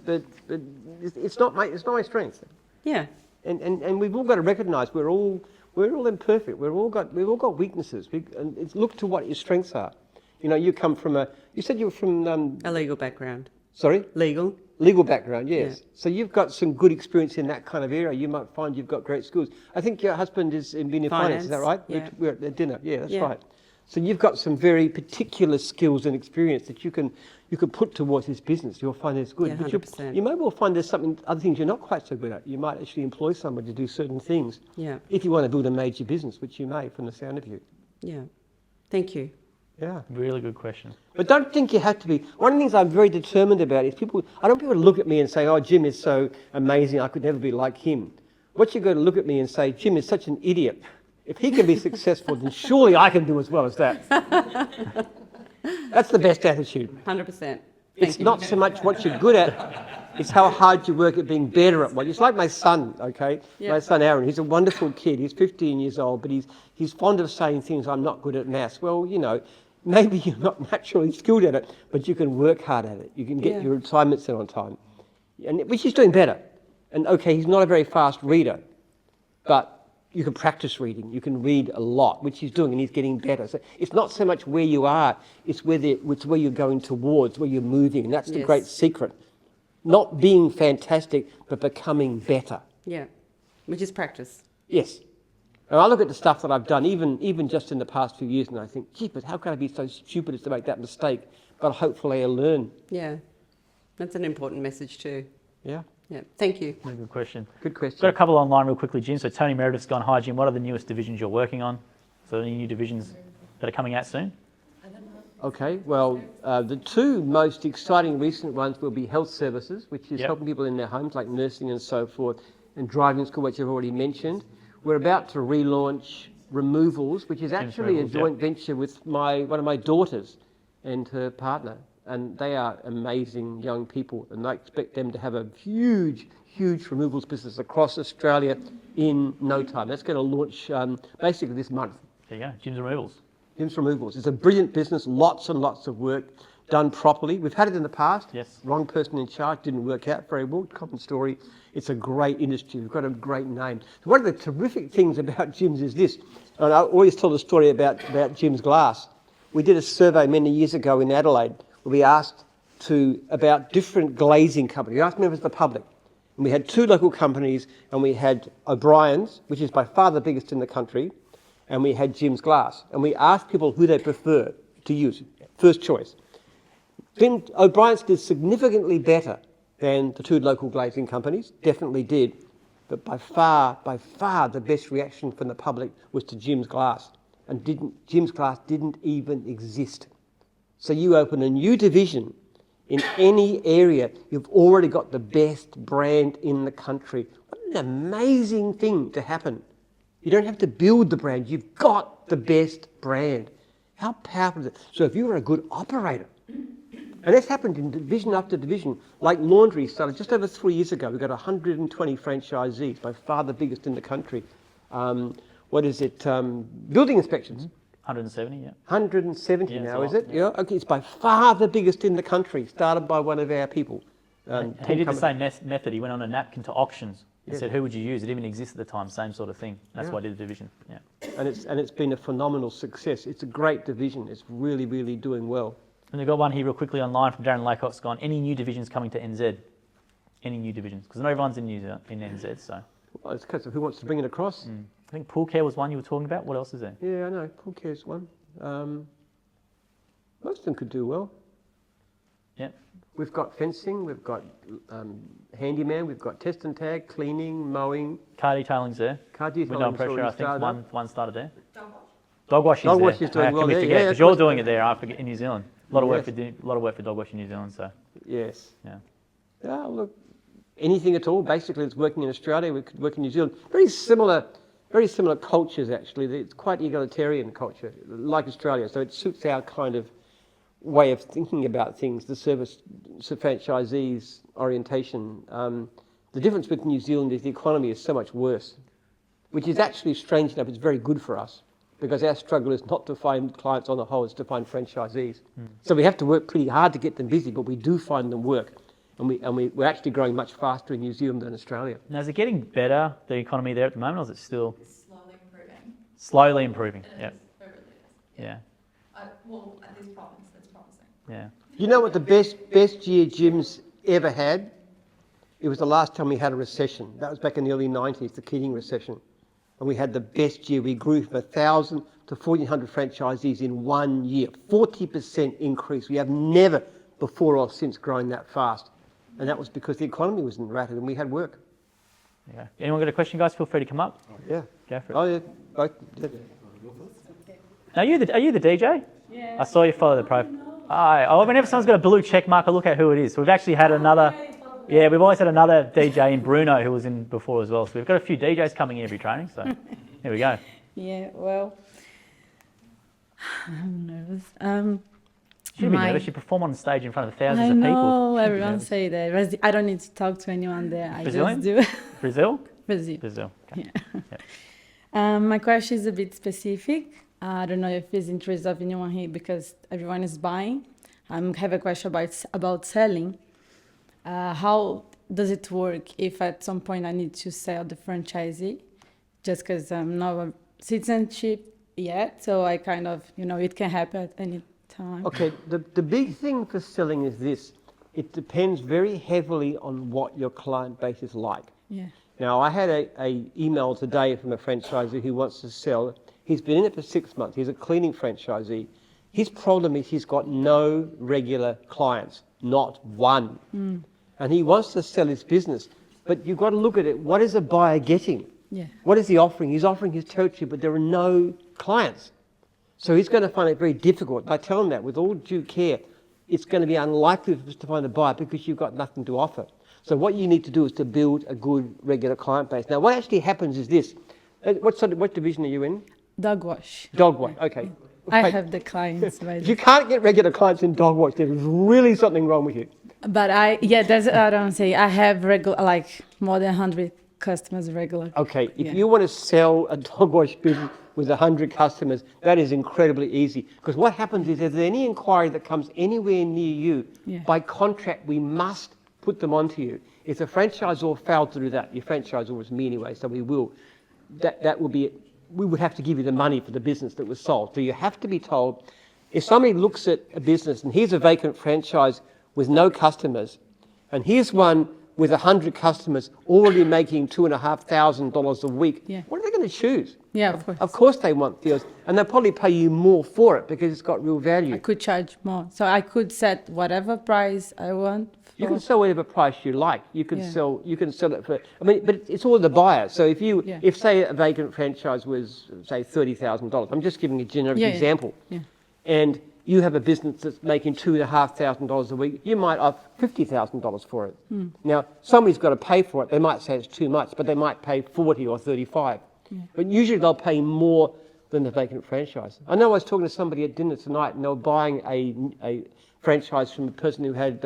S2: it's not my strength.
S12: Yeah.
S2: And we've all got to recognise we're all imperfect. We've all got weaknesses. And it's look to what your strengths are. You come from you said you were from
S12: a legal background.
S2: Sorry?
S12: Legal
S2: background, yes.
S12: Yeah.
S2: So you've got some good experience in that kind of area. You might find you've got great skills. I think your husband is in finance, is that right?
S12: Yeah.
S2: We're at dinner. Yeah, that's
S12: Yeah.
S2: right. So you've got some very particular skills and experience that you can put towards this business. You'll find it's good.
S12: Yeah,
S2: But
S12: 100%.
S2: you may well find there's other things you're not quite so good at. You might actually employ someone to do certain things.
S12: Yeah.
S2: If you want to build a major business, which you may from the sound of you.
S12: Yeah. Thank you.
S2: Yeah.
S1: Really good question.
S2: But don't think you have to be. One of the things I'm very determined about is I don't want people to look at me and say, oh, Jim is so amazing, I could never be like him. what you've got to look at me and say, Jim is such an idiot. If he can be successful, then surely I can do as well as that. That's the best attitude.
S12: 100%.
S2: It's not so much what you're good at, it's how hard you work at being better at what. It's like my son, okay?
S12: Yeah.
S2: My son Aaron, he's a wonderful kid. He's 15 years old, but he's fond of saying things, I'm not good at maths. Well, you know, maybe you're not naturally skilled at it, but you can work hard at it. You can get your assignments in on time, which he's doing better. And okay, he's not a very fast reader, but you can practice reading. You can read a lot, which he's doing, and he's getting better. So it's not so much where you are, it's where you're going towards, where you're moving. And that's the great secret. Not being fantastic, but becoming better.
S12: Yeah, which is practice.
S2: Yes. And I look at the stuff that I've done, even just in the past few years, and I think, gee, but how can I be so stupid as to make that mistake? But hopefully I'll learn.
S12: Yeah, that's an important message too.
S2: Yeah.
S12: Yeah, thank you.
S1: Good question.
S2: Good question.
S1: Got a couple online real quickly, Jim. So Tony Meredith's gone, hi Jim, what are the newest divisions you're working on? So any new divisions that are coming out soon?
S2: Okay, well, the two most exciting recent ones will be health services, which is helping people in their homes, like nursing and so forth, and driving school, which I've already mentioned. We're about to relaunch removals, which is actually a joint venture with one of my daughters and her partner. And they are amazing young people, and I expect them to have a huge, huge removals business across Australia in no time. That's going to launch basically this month.
S1: There you go, Jim's Removals.
S2: Jim's Removals. It's a brilliant business, lots and lots of work done properly. We've had it in the past.
S1: Yes.
S2: Wrong person in charge, didn't work out very well. Common story. It's a great industry. We've got a great name. So one of the terrific things about Jim's is this, and I always tell the story about Jim's Glass. We did a survey many years ago in Adelaide. We asked about different glazing companies. We asked members of the public. And we had two local companies, and we had O'Brien's, which is by far the biggest in the country, and we had Jim's Glass. And we asked people who they prefer to use, first choice. Then O'Brien's did significantly better than the two local glazing companies, definitely did. But by far, the best reaction from the public was to Jim's Glass. And Jim's Glass didn't even exist. So you open a new division in any area, you've already got the best brand in the country. What an amazing thing to happen. You don't have to build the brand, you've got the best brand. How powerful is it? So if you're a good operator, and that's happened in division after division, like laundry started just over 3 years ago. We've got 120 franchisees, by far the biggest in the country. Building inspections.
S1: 170, yeah.
S2: 170
S1: Yeah,
S2: now,
S1: it's
S2: is it? Yeah. Okay, it's by far the biggest in the country, started by one of our people.
S1: He did the same method. He went on a napkin to auctions and said, who would you use? It didn't even exist at the time, same sort of thing. That's why I did the division, yeah.
S2: And it's been a phenomenal success. It's a great division. It's really, really doing well.
S1: And we've got one here real quickly online from Darren Laycock's gone, any new divisions coming to NZ? Any new divisions? Because not everyone's in NZ, so.
S2: Well, it's a case of who wants to bring it across.
S1: I think pool care was one you were talking about. What else is there?
S2: Yeah, I know. Pool care's one. Most of them could do well.
S1: Yeah.
S2: We've got fencing, we've got handyman, we've got test and tag, cleaning, mowing.
S1: Car detailing's there.
S2: Car detailing's
S1: Window and pressure, I think
S2: started
S1: one started there. Dog wash is
S2: Dog
S1: there.
S2: wash is doing well
S1: Can we
S2: there,
S1: forget?
S2: yeah,
S1: Because you're doing it there, I forget, in New Zealand. A lot of work for dog wash in New Zealand, so.
S2: Yes.
S1: Yeah.
S2: Yeah, look, anything at all, basically that's working in Australia, we could work in New Zealand. Very similar cultures, actually. It's quite egalitarian culture, like Australia, so it suits our kind of way of thinking about things, the franchisees' orientation. The difference with New Zealand is the economy is so much worse, which is actually strange enough, it's very good for us, because our struggle is not to find clients on the whole, it's to find franchisees. So we have to work pretty hard to get them busy, but we do find them work. And we're actually growing much faster in New Zealand than Australia.
S1: Now, is it getting better, the economy there at the moment, or is it still?
S13: It's slowly improving.
S1: Slowly improving, yeah.
S13: It really is.
S1: Yeah.
S13: Well, at this province, that's promising.
S1: Yeah.
S2: You know what the best year Jim's ever had? It was the last time we had a recession. That was back in the early 90s, the Keating recession. And we had the best year. We grew from 1,000 to 1,400 franchisees in 1 year. 40% increase. We have never before or since grown that fast. And that was because the economy was rapid and we had work.
S1: Yeah. Anyone got a question, guys? Feel free to come up.
S2: Yeah.
S1: Go for it.
S2: Oh, yeah.
S1: Now, are you the DJ? Yeah. I saw you follow the profile. Whenever someone's got a blue check mark, I look at who it is. So we've actually had another. Yeah, we've always had another DJ in Bruno who was in before as well. So we've got a few DJs coming in every training. So here we go.
S14: Yeah, well, I'm nervous.
S1: You shouldn't be nervous. You perform on stage in front of thousands
S14: I
S1: of people.
S14: know, everyone say that. I don't need to talk to anyone there. I
S1: Brazilian?
S14: just do.
S1: Brazil?
S14: Brazil.
S1: Brazil. Okay.
S14: Yeah. My question is a bit specific. I don't know if it's interest of anyone here because everyone is buying. I have a question about selling. How does it work if at some point I need to sell the franchisee? Just because I'm not a citizenship yet, so I kind of, it can happen at any time.
S2: Okay, the big thing for selling is this. It depends very heavily on what your client base is like.
S14: Yeah.
S2: Now, I had a email today from a franchisee who wants to sell. He's been in it for 6 months. He's a cleaning franchisee. His problem is he's got no regular clients, not one. And he wants to sell his business. But you've got to look at it. What is a buyer getting?
S14: Yeah.
S2: What is he offering? He's offering his territory, but there are no clients. So he's going to find it very difficult. I tell him that with all due care, it's going to be unlikely for us to find a buyer because you've got nothing to offer. So what you need to do is to build a good regular client base. Now, what actually happens is this. What division are you in?
S14: Dog wash.
S2: Dog wash, okay.
S14: I have the clients.
S2: If you can't get regular clients in dog wash, there's really something wrong with you.
S14: But I don't say I have more than 100 customers regular.
S2: Okay, if you want to sell a dog wash business with 100 customers, that is incredibly easy. Because what happens is if there's any inquiry that comes anywhere near you, by contract, we must put them onto you. If the franchisor failed to do that, your franchisor was me anyway, so we will. That will be, we would have to give you the money for the business that was sold. So you have to be told, if somebody looks at a business and here's a vacant franchise with no customers, and here's one with 100 customers already making $2,500 a week, what are they going to choose?
S14: Yeah, of course.
S2: Of course they want deals, and they'll probably pay you more for it because it's got real value.
S14: I could charge more. So I could set whatever price I want.
S2: You can sell whatever price you like. You can sell it for, but it's all the buyer. So if say a vacant franchise was say $30,000, I'm just giving a generic example, and you have a business that's making $2,500 a week, you might offer $50,000 for it. Now, somebody's got to pay for it. They might say it's too much, but they might pay 40 or 35. But usually they'll pay more than the vacant franchise. I know I was talking to somebody at dinner tonight, and they were buying a franchise from a person who had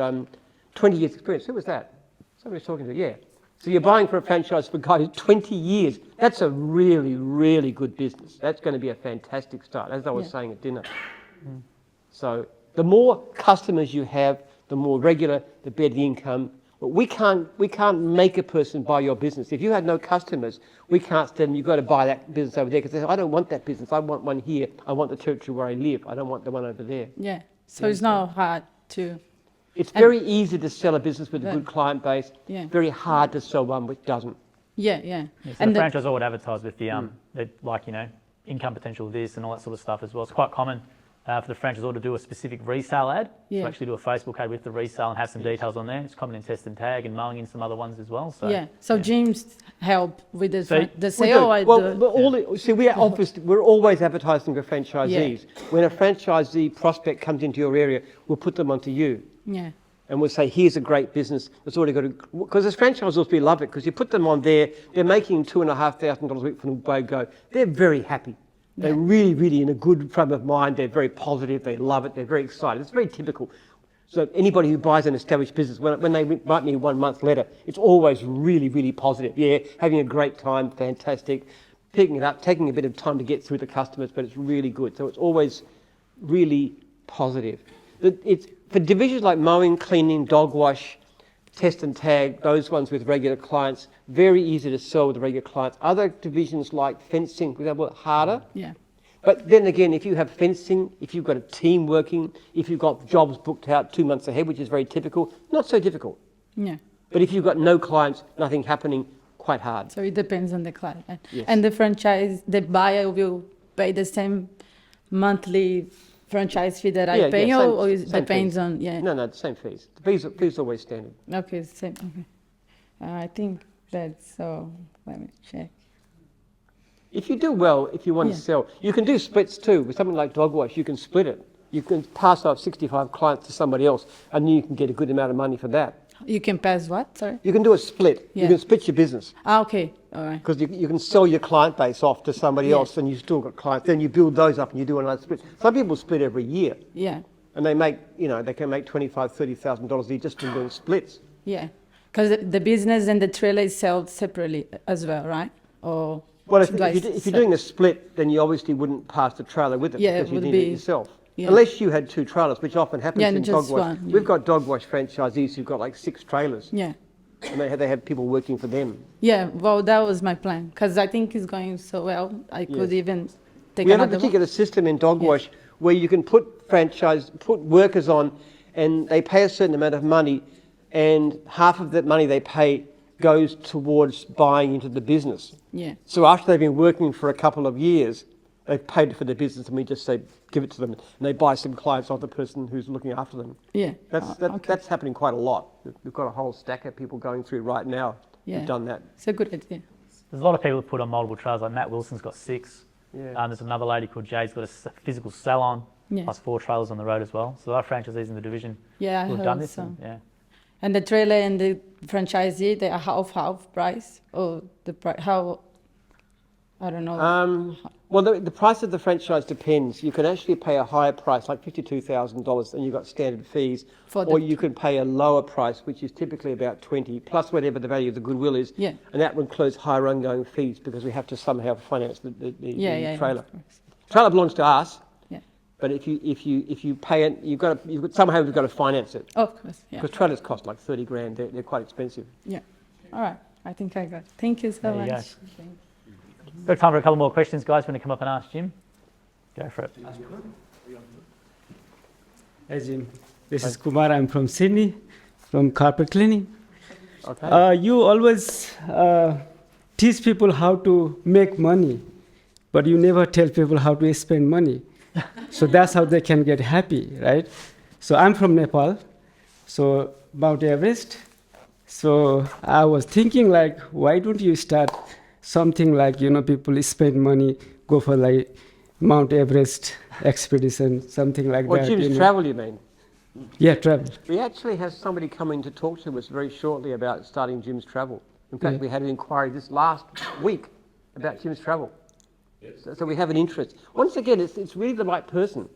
S2: 20 years experience. Who was that? Somebody was talking to, So you're buying for a franchise for a guy who's 20 years. That's a really, really good business. That's going to be a fantastic start, as I was saying at dinner. So the more customers you have, the more regular, the better the income. But we can't make a person buy your business. If you had no customers, we can't tell them you've got to buy that business over there because they say, I don't want that business. I want one here. I want the territory where I live. I don't want the one over there.
S14: Yeah. So it's not hard to.
S2: It's very easy to sell a business with a good client base. Very hard to sell one which doesn't.
S1: So and the franchisor would advertise with the income potential of this and all that sort of stuff as well. It's quite common for the franchisor to do a specific resale ad. To actually do a Facebook ad with the resale and have some details on there. It's common in Test and Tag and Mowing and some other ones as well. So
S14: So gyms help with the
S2: We
S14: sale.
S2: do. We're always advertising for franchisees. When a franchisee prospect comes into your area, we'll put them onto you. And we'll say, here's a great business that's already got a... Because as franchisors, we love it because you put them on there, they're making $2,500 a week from the way go. They're very happy. They're really, really in a good frame of mind. They're very positive. They love it. They're very excited. It's very typical. So anybody who buys an established business, when they write me 1 month later, it's always really, really positive. Yeah, having a great time, fantastic. Picking it up, taking a bit of time to get through the customers, but it's really good. So it's always really positive. It's for divisions like mowing, cleaning, dog wash, Test and Tag, those ones with regular clients, very easy to sell with the regular clients. Other divisions like fencing, for example, harder. But then again, if you have fencing, if you've got a team working, if you've got jobs booked out 2 months ahead, which is very typical, not so difficult. But if you've got no clients, nothing happening, quite hard.
S14: So it depends on the client. And the buyer will pay the same monthly franchise fee that I pay, or it depends on
S2: No, the same fees. The fees are always standard.
S14: Okay, same. Okay, I think that's so. Let me check.
S2: If you do well, if you want to sell, you can do splits too. With something like dog wash, you can split it. You can pass off 65 clients to somebody else, and you can get a good amount of money for that.
S14: You can pass what? Sorry.
S2: You can do a split. You
S14: Yeah.
S2: can split your business.
S14: Ah, okay. All right.
S2: Because you can sell your client base off to somebody
S14: Yeah.
S2: else and you still got clients. Then you build those up and you do another split. Some people split every year
S14: Yeah.
S2: and they make, they can make $25,000, $30,000 a year just from doing splits.
S14: Yeah. Because the business and the trailer is sold separately as well, right? Or
S2: Well,
S14: do I
S2: if you're
S14: sell-
S2: doing a split, then you obviously wouldn't pass the trailer with it
S14: Yeah, it
S2: because you
S14: would
S2: need
S14: be-
S2: it yourself.
S14: yeah.
S2: Unless you had 2 trailers, which often happens
S14: Yeah,
S2: in
S14: just
S2: dog wash.
S14: one, yeah.
S2: We've got dog wash franchisees who've got like 6 trailers
S14: Yeah.
S2: and they have people working for them.
S14: Yeah. Well, that was my plan because I think it's going so well. I could
S2: Yes.
S14: even take
S2: We have a
S14: another one.
S2: particular system in dog wash where you can put workers on and they pay a certain amount of money and half of that money they pay goes towards buying into the business.
S14: Yeah.
S2: So after they've been working for a couple of years, they've paid for their business and we just say, give it to them and they buy some clients off the person who's looking after them.
S14: Yeah.
S2: That's happening quite a lot. We've got a whole stack of people going through right now
S14: Yeah.
S2: who've done that.
S14: It's a good idea.
S1: There's a lot of people who put on multiple trailers, like Matt Wilson's got 6.
S2: Yeah.
S1: There's another lady called Jay's got a physical salon,
S14: Yeah.
S1: plus 4 trailers on the road as well. So there are franchisees in the division
S14: Yeah, I
S1: who have done
S14: heard
S1: this.
S14: so.
S1: And, yeah.
S14: And the trailer and the franchisee, they are half price or the price? How? I don't know.
S2: Well, the price of the franchise depends. You can actually pay a higher price, like $52,000, and you've got standard fees,
S14: For
S2: or
S14: the-
S2: you can pay a lower price, which is typically about 20 plus whatever the value of the goodwill is.
S14: Yeah.
S2: And that includes higher ongoing fees because we have to somehow finance the
S14: Yeah,
S2: trailer.
S14: of course.
S2: Trailer belongs to us.
S14: Yeah.
S2: But if you pay it, somehow you've got to finance it.
S14: Of course. Yeah.
S2: Because trailers cost like 30 grand. They're quite expensive.
S14: Yeah. All right. I think I got it. Thank you so
S1: There you
S14: much.
S1: go.
S14: Thank you.
S1: Got time for a couple more questions, guys. Want to come up and ask Jim? Go for it.
S15: Hi, Jim. This is Kumar. I'm from Sydney, from carpet cleaning.
S2: Okay.
S15: You always teach people how to make money, but you never tell people how to spend money. So that's how they can get happy, right? So I'm from Nepal, so Mount Everest. So I was thinking, like, why don't you start something like, people spend money, go for like Mount Everest expedition, something like
S2: Or
S15: that.
S2: Jim's Travel, you mean?
S15: Yeah, travel.
S2: We actually have somebody coming to talk to us very shortly about starting Jim's Travel. In fact,
S15: Yeah.
S2: we had an inquiry this last week about Jim's Travel. So we have an interest. Once again, it's really the right person.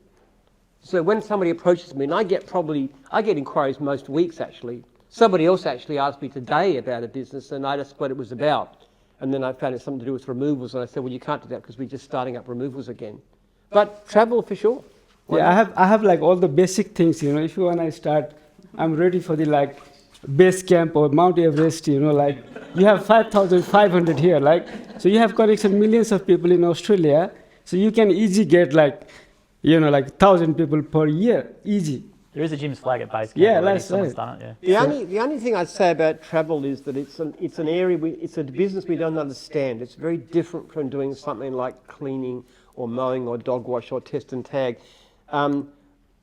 S2: So when somebody approaches me, and I get inquiries most weeks actually. Somebody else actually asked me today about a business and I asked what it was about. And then I found it something to do with removals and I said, well, you can't do that because we're just starting up removals again. But travel for sure.
S15: Yeah, I have like all the basic things, if you want to start, I'm ready for the like base camp or Mount Everest, like you have 5,500 here, so you have connection millions of people in Australia, so you can easily get like 1,000 people per year, easy.
S1: There is a Jim's flag at base camp.
S15: Yeah,
S1: already.
S15: that's
S1: Someone's
S15: right.
S1: done it, yeah.
S2: The only thing I'd say about travel is that it's an area, it's a business we don't understand. It's very different from doing something like cleaning or mowing or dog wash or test and tag.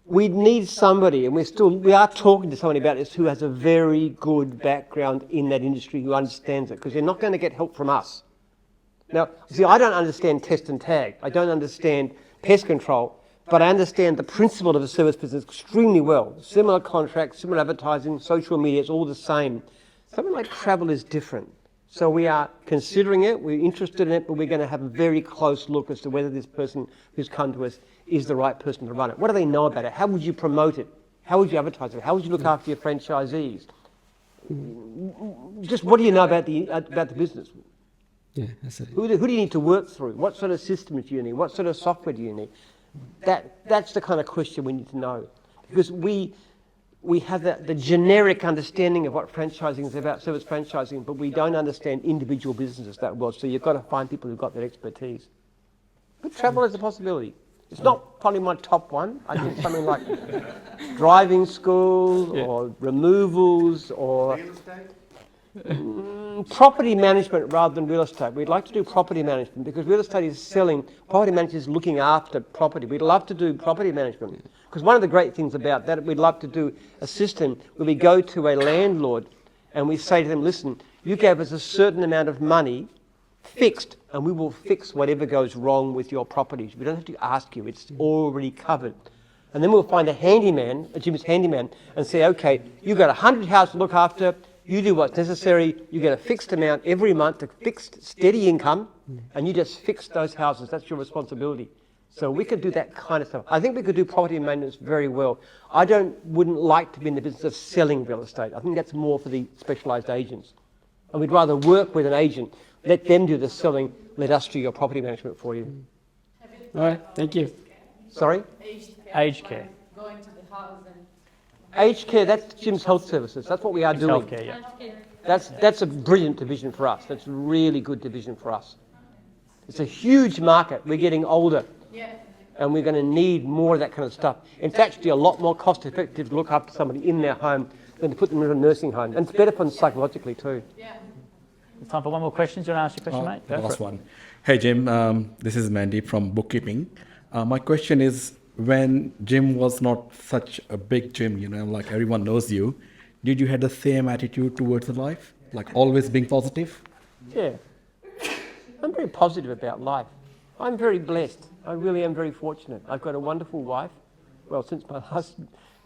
S2: We need somebody, and we are talking to somebody about this who has a very good background in that industry who understands it, because you're not going to get help from us. Now, see, I don't understand test and tag. I don't understand pest control, but I understand the principle of a service business extremely well. Similar contracts, similar advertising, social media, it's all the same. Something like travel is different. So we are considering it, we're interested in it, but we're going to have a very close look as to whether this person who's come to us is the right person to run it. What do they know about it? How would you promote it? How would you advertise it? How would you look after your franchisees? Just what do you know about the business?
S15: Yeah, that's it.
S2: Who do you need to work through? What sort of systems do you need? What sort of software do you need? That's the kind of question we need to know. Because we have the generic understanding of what franchising is about, service franchising, but we don't understand individual businesses that well. So you've got to find people who've got that expertise. But travel is a possibility. It's not probably my top one. I think something like driving school or removals or property management rather than real estate. We'd like to do property management because real estate is selling, property management is looking after property. We'd love to do property management because one of the great things about that, we'd love to do a system where we go to a landlord and we say to them, listen, you gave us a certain amount of money fixed and we will fix whatever goes wrong with your properties. We don't have to ask you, it's already covered. And then we'll find a handyman, a Jim's handyman, and say, okay, you've got 100 houses to look after, you do what's necessary, you get a fixed amount every month, a fixed steady income, and you just fix those houses. That's your responsibility. So we could do that kind of stuff. I think we could do property maintenance very well. I wouldn't like to be in the business of selling real estate. I think that's more for the specialised agents. And we'd rather work with an agent, let them do the selling, let us do your property management for you.
S15: All right, thank you.
S2: Sorry?
S1: Aged care.
S14: Going to the house and
S2: Aged care, that's Jim's Health Services. That's what we are doing.
S1: Healthcare, yeah.
S2: That's a brilliant division for us. That's a really good division for us. It's a huge market. We're getting older.
S14: yeah.
S2: And we're going to need more of that kind of stuff. It's actually a lot more cost effective to look after somebody in their home than to put them in a nursing home. And it's better for them psychologically too.
S1: There's time for one more question. Do you want to ask your question, mate? Go
S16: Last
S1: for it.
S16: one. Hey, Jim. This is Mandy from bookkeeping. My question is, when Jim was not such a big Jim, like everyone knows you, did you have the same attitude towards life? Like always being positive?
S2: Yeah. I'm very positive about life. I'm very blessed. I really am very fortunate. I've got a wonderful wife. Well, since my last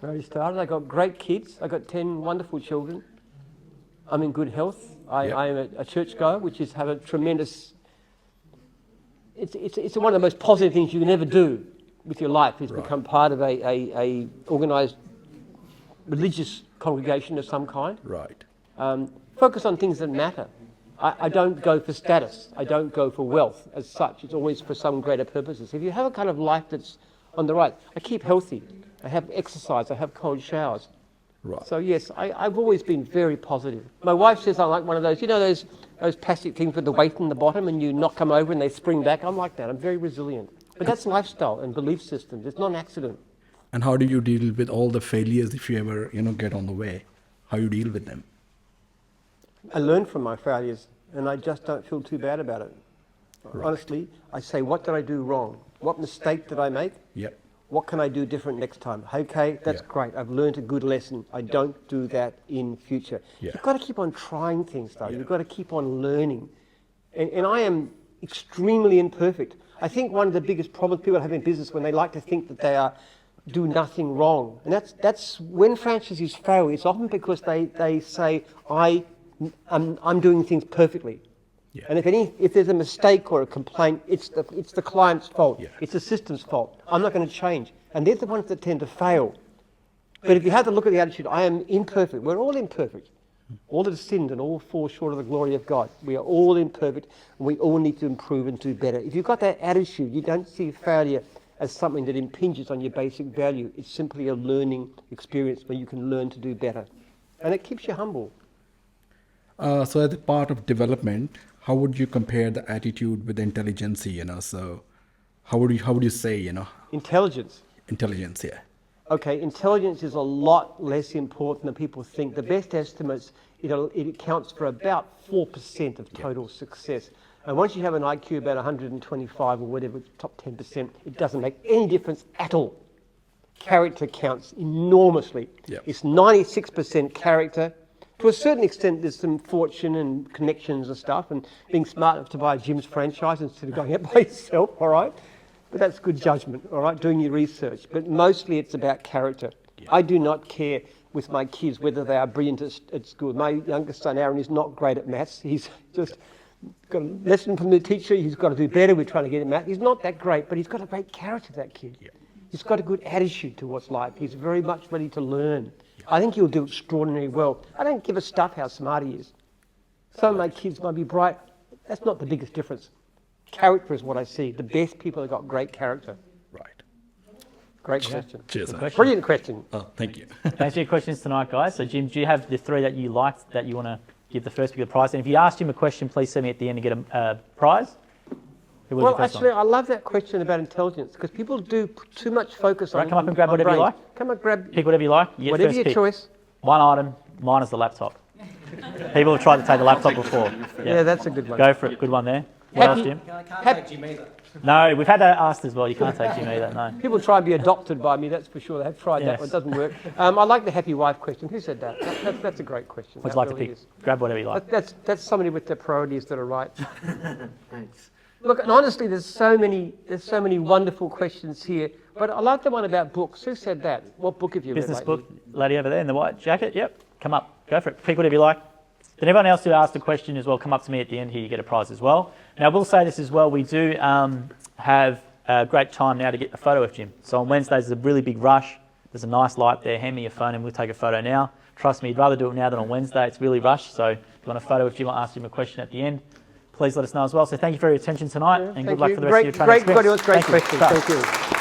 S2: marriage started, I've got great kids. I've got 10 wonderful children. I'm in good health. I am a churchgoer, which is have a tremendous... It's one of the most positive things you can ever do with your life, is become part of a organised religious congregation of some kind.
S16: Right.
S2: Focus on things that matter. I don't go for status. I don't go for wealth as such. It's always for some greater purposes. If you have a kind of life that's on the right, I keep healthy. I have exercise. I have cold showers.
S16: Right.
S2: So yes, I've always been very positive. My wife says I'm like one of those, those plastic things with the weight in the bottom, and you knock them over and they spring back. I'm like that. I'm very resilient. But that's lifestyle and belief systems. It's not an accident.
S16: And how do you deal with all the failures if you ever, get on the way? How you deal with them?
S2: I learn from my failures, and I just don't feel too bad about it. Right. Honestly, I say, what did I do wrong? What mistake did I make?
S16: Yep.
S2: What can I do different next time? Okay, that's great. I've learned a good lesson. I don't do that in future.
S16: Yeah.
S2: You've got to keep on trying things, though. You've got to keep on learning. And I am extremely imperfect. I think one of the biggest problems people have in business when they like to think that they do nothing wrong. And that's when franchisees fail. It's often because they say, I'm doing things perfectly.
S16: Yeah.
S2: And if there's a mistake or a complaint, it's the client's fault. Yeah. It's the system's fault. I'm not going to change. And they're the ones that tend to fail. But if you have to look at the attitude, I am imperfect. We're all imperfect. All have sinned and all fall short of the glory of God. We are all imperfect, and we all need to improve and do better. If you've got that attitude, you don't see failure as something that impinges on your basic value. It's simply a learning experience where you can learn to do better. And it keeps you humble.
S16: So as a part of development, how would you compare the attitude with the intelligence, So how would you say,
S2: Intelligence.
S16: Intelligence, yeah.
S2: Okay, intelligence is a lot less important than people think. The best estimates, it accounts for about 4% of total success. And once you have an IQ about 125 or whatever, top 10%, it doesn't make any difference at all. Character counts enormously.
S16: Yep.
S2: It's 96% character. To a certain extent, there's some fortune and connections and stuff, and being smart enough to buy Jim's franchise instead of going out by yourself, all right? But that's good judgment, all right, doing your research. But mostly it's about character. Yeah. I do not care with my kids whether they are brilliant at school. My youngest son, Aaron, is not great at maths. He's just got a lesson from the teacher. He's got to do better. We're trying to get him maths. He's not that great, but he's got a great character, that kid. Yeah. He's got a good attitude towards life. He's very much ready to learn. I think he'll do extraordinarily well. I don't give a stuff how smart he is. Some of my kids might be bright. That's not the biggest difference. Character is what I see. The best people have got great character.
S16: Right.
S2: Great question.
S16: Cheers.
S2: Brilliant question.
S16: Oh, thank you.
S1: Thanks for your questions tonight, guys. So, Jim, do you have the three that you liked that you want to give the first big prize? And if you ask Jim a question, please send me at the end to get a prize.
S2: Well, actually, I love that question about intelligence because people do too much focus on.
S1: Come up and grab whatever you like.
S2: Come and grab.
S1: Pick whatever you like. You
S2: whatever your choice.
S1: One item. Mine is the laptop. People have tried to take the laptop before.
S2: Yeah, that's a good one.
S1: Go for it. Good one there. What else, Jim?
S8: I can't take Jim either.
S1: No, we've had that asked as well. You can't take Jim either. No.
S2: People try and be adopted by me. That's for sure. They have tried that one. It doesn't work. I like the happy wife question. Who said that? That's a great question.
S1: Would you like to pick? Grab whatever you like.
S2: That's somebody with their priorities that are right. Thanks. Look, and honestly, there's so many wonderful questions here. But I like the one about books. Who said that? What book have you
S1: Business
S2: read
S1: book,
S2: lately?
S1: lady over there in the white jacket. Yep, come up, go for it. Pick whatever you like. Then everyone else who asked a question as well, come up to me at the end here, you get a prize as well. Now, I will say this as well, we do have a great time now to get a photo of Jim. So on Wednesdays, there's a really big rush. There's a nice light there. Hand me your phone and we'll take a photo now. Trust me, you'd rather do it now than on Wednesday. It's really rushed. So if you want a photo of Jim, I'll ask him a question at the end. Please let us know as well. So thank you for your attention tonight and good luck for the rest of your training experience.
S2: Great questions. Thank you.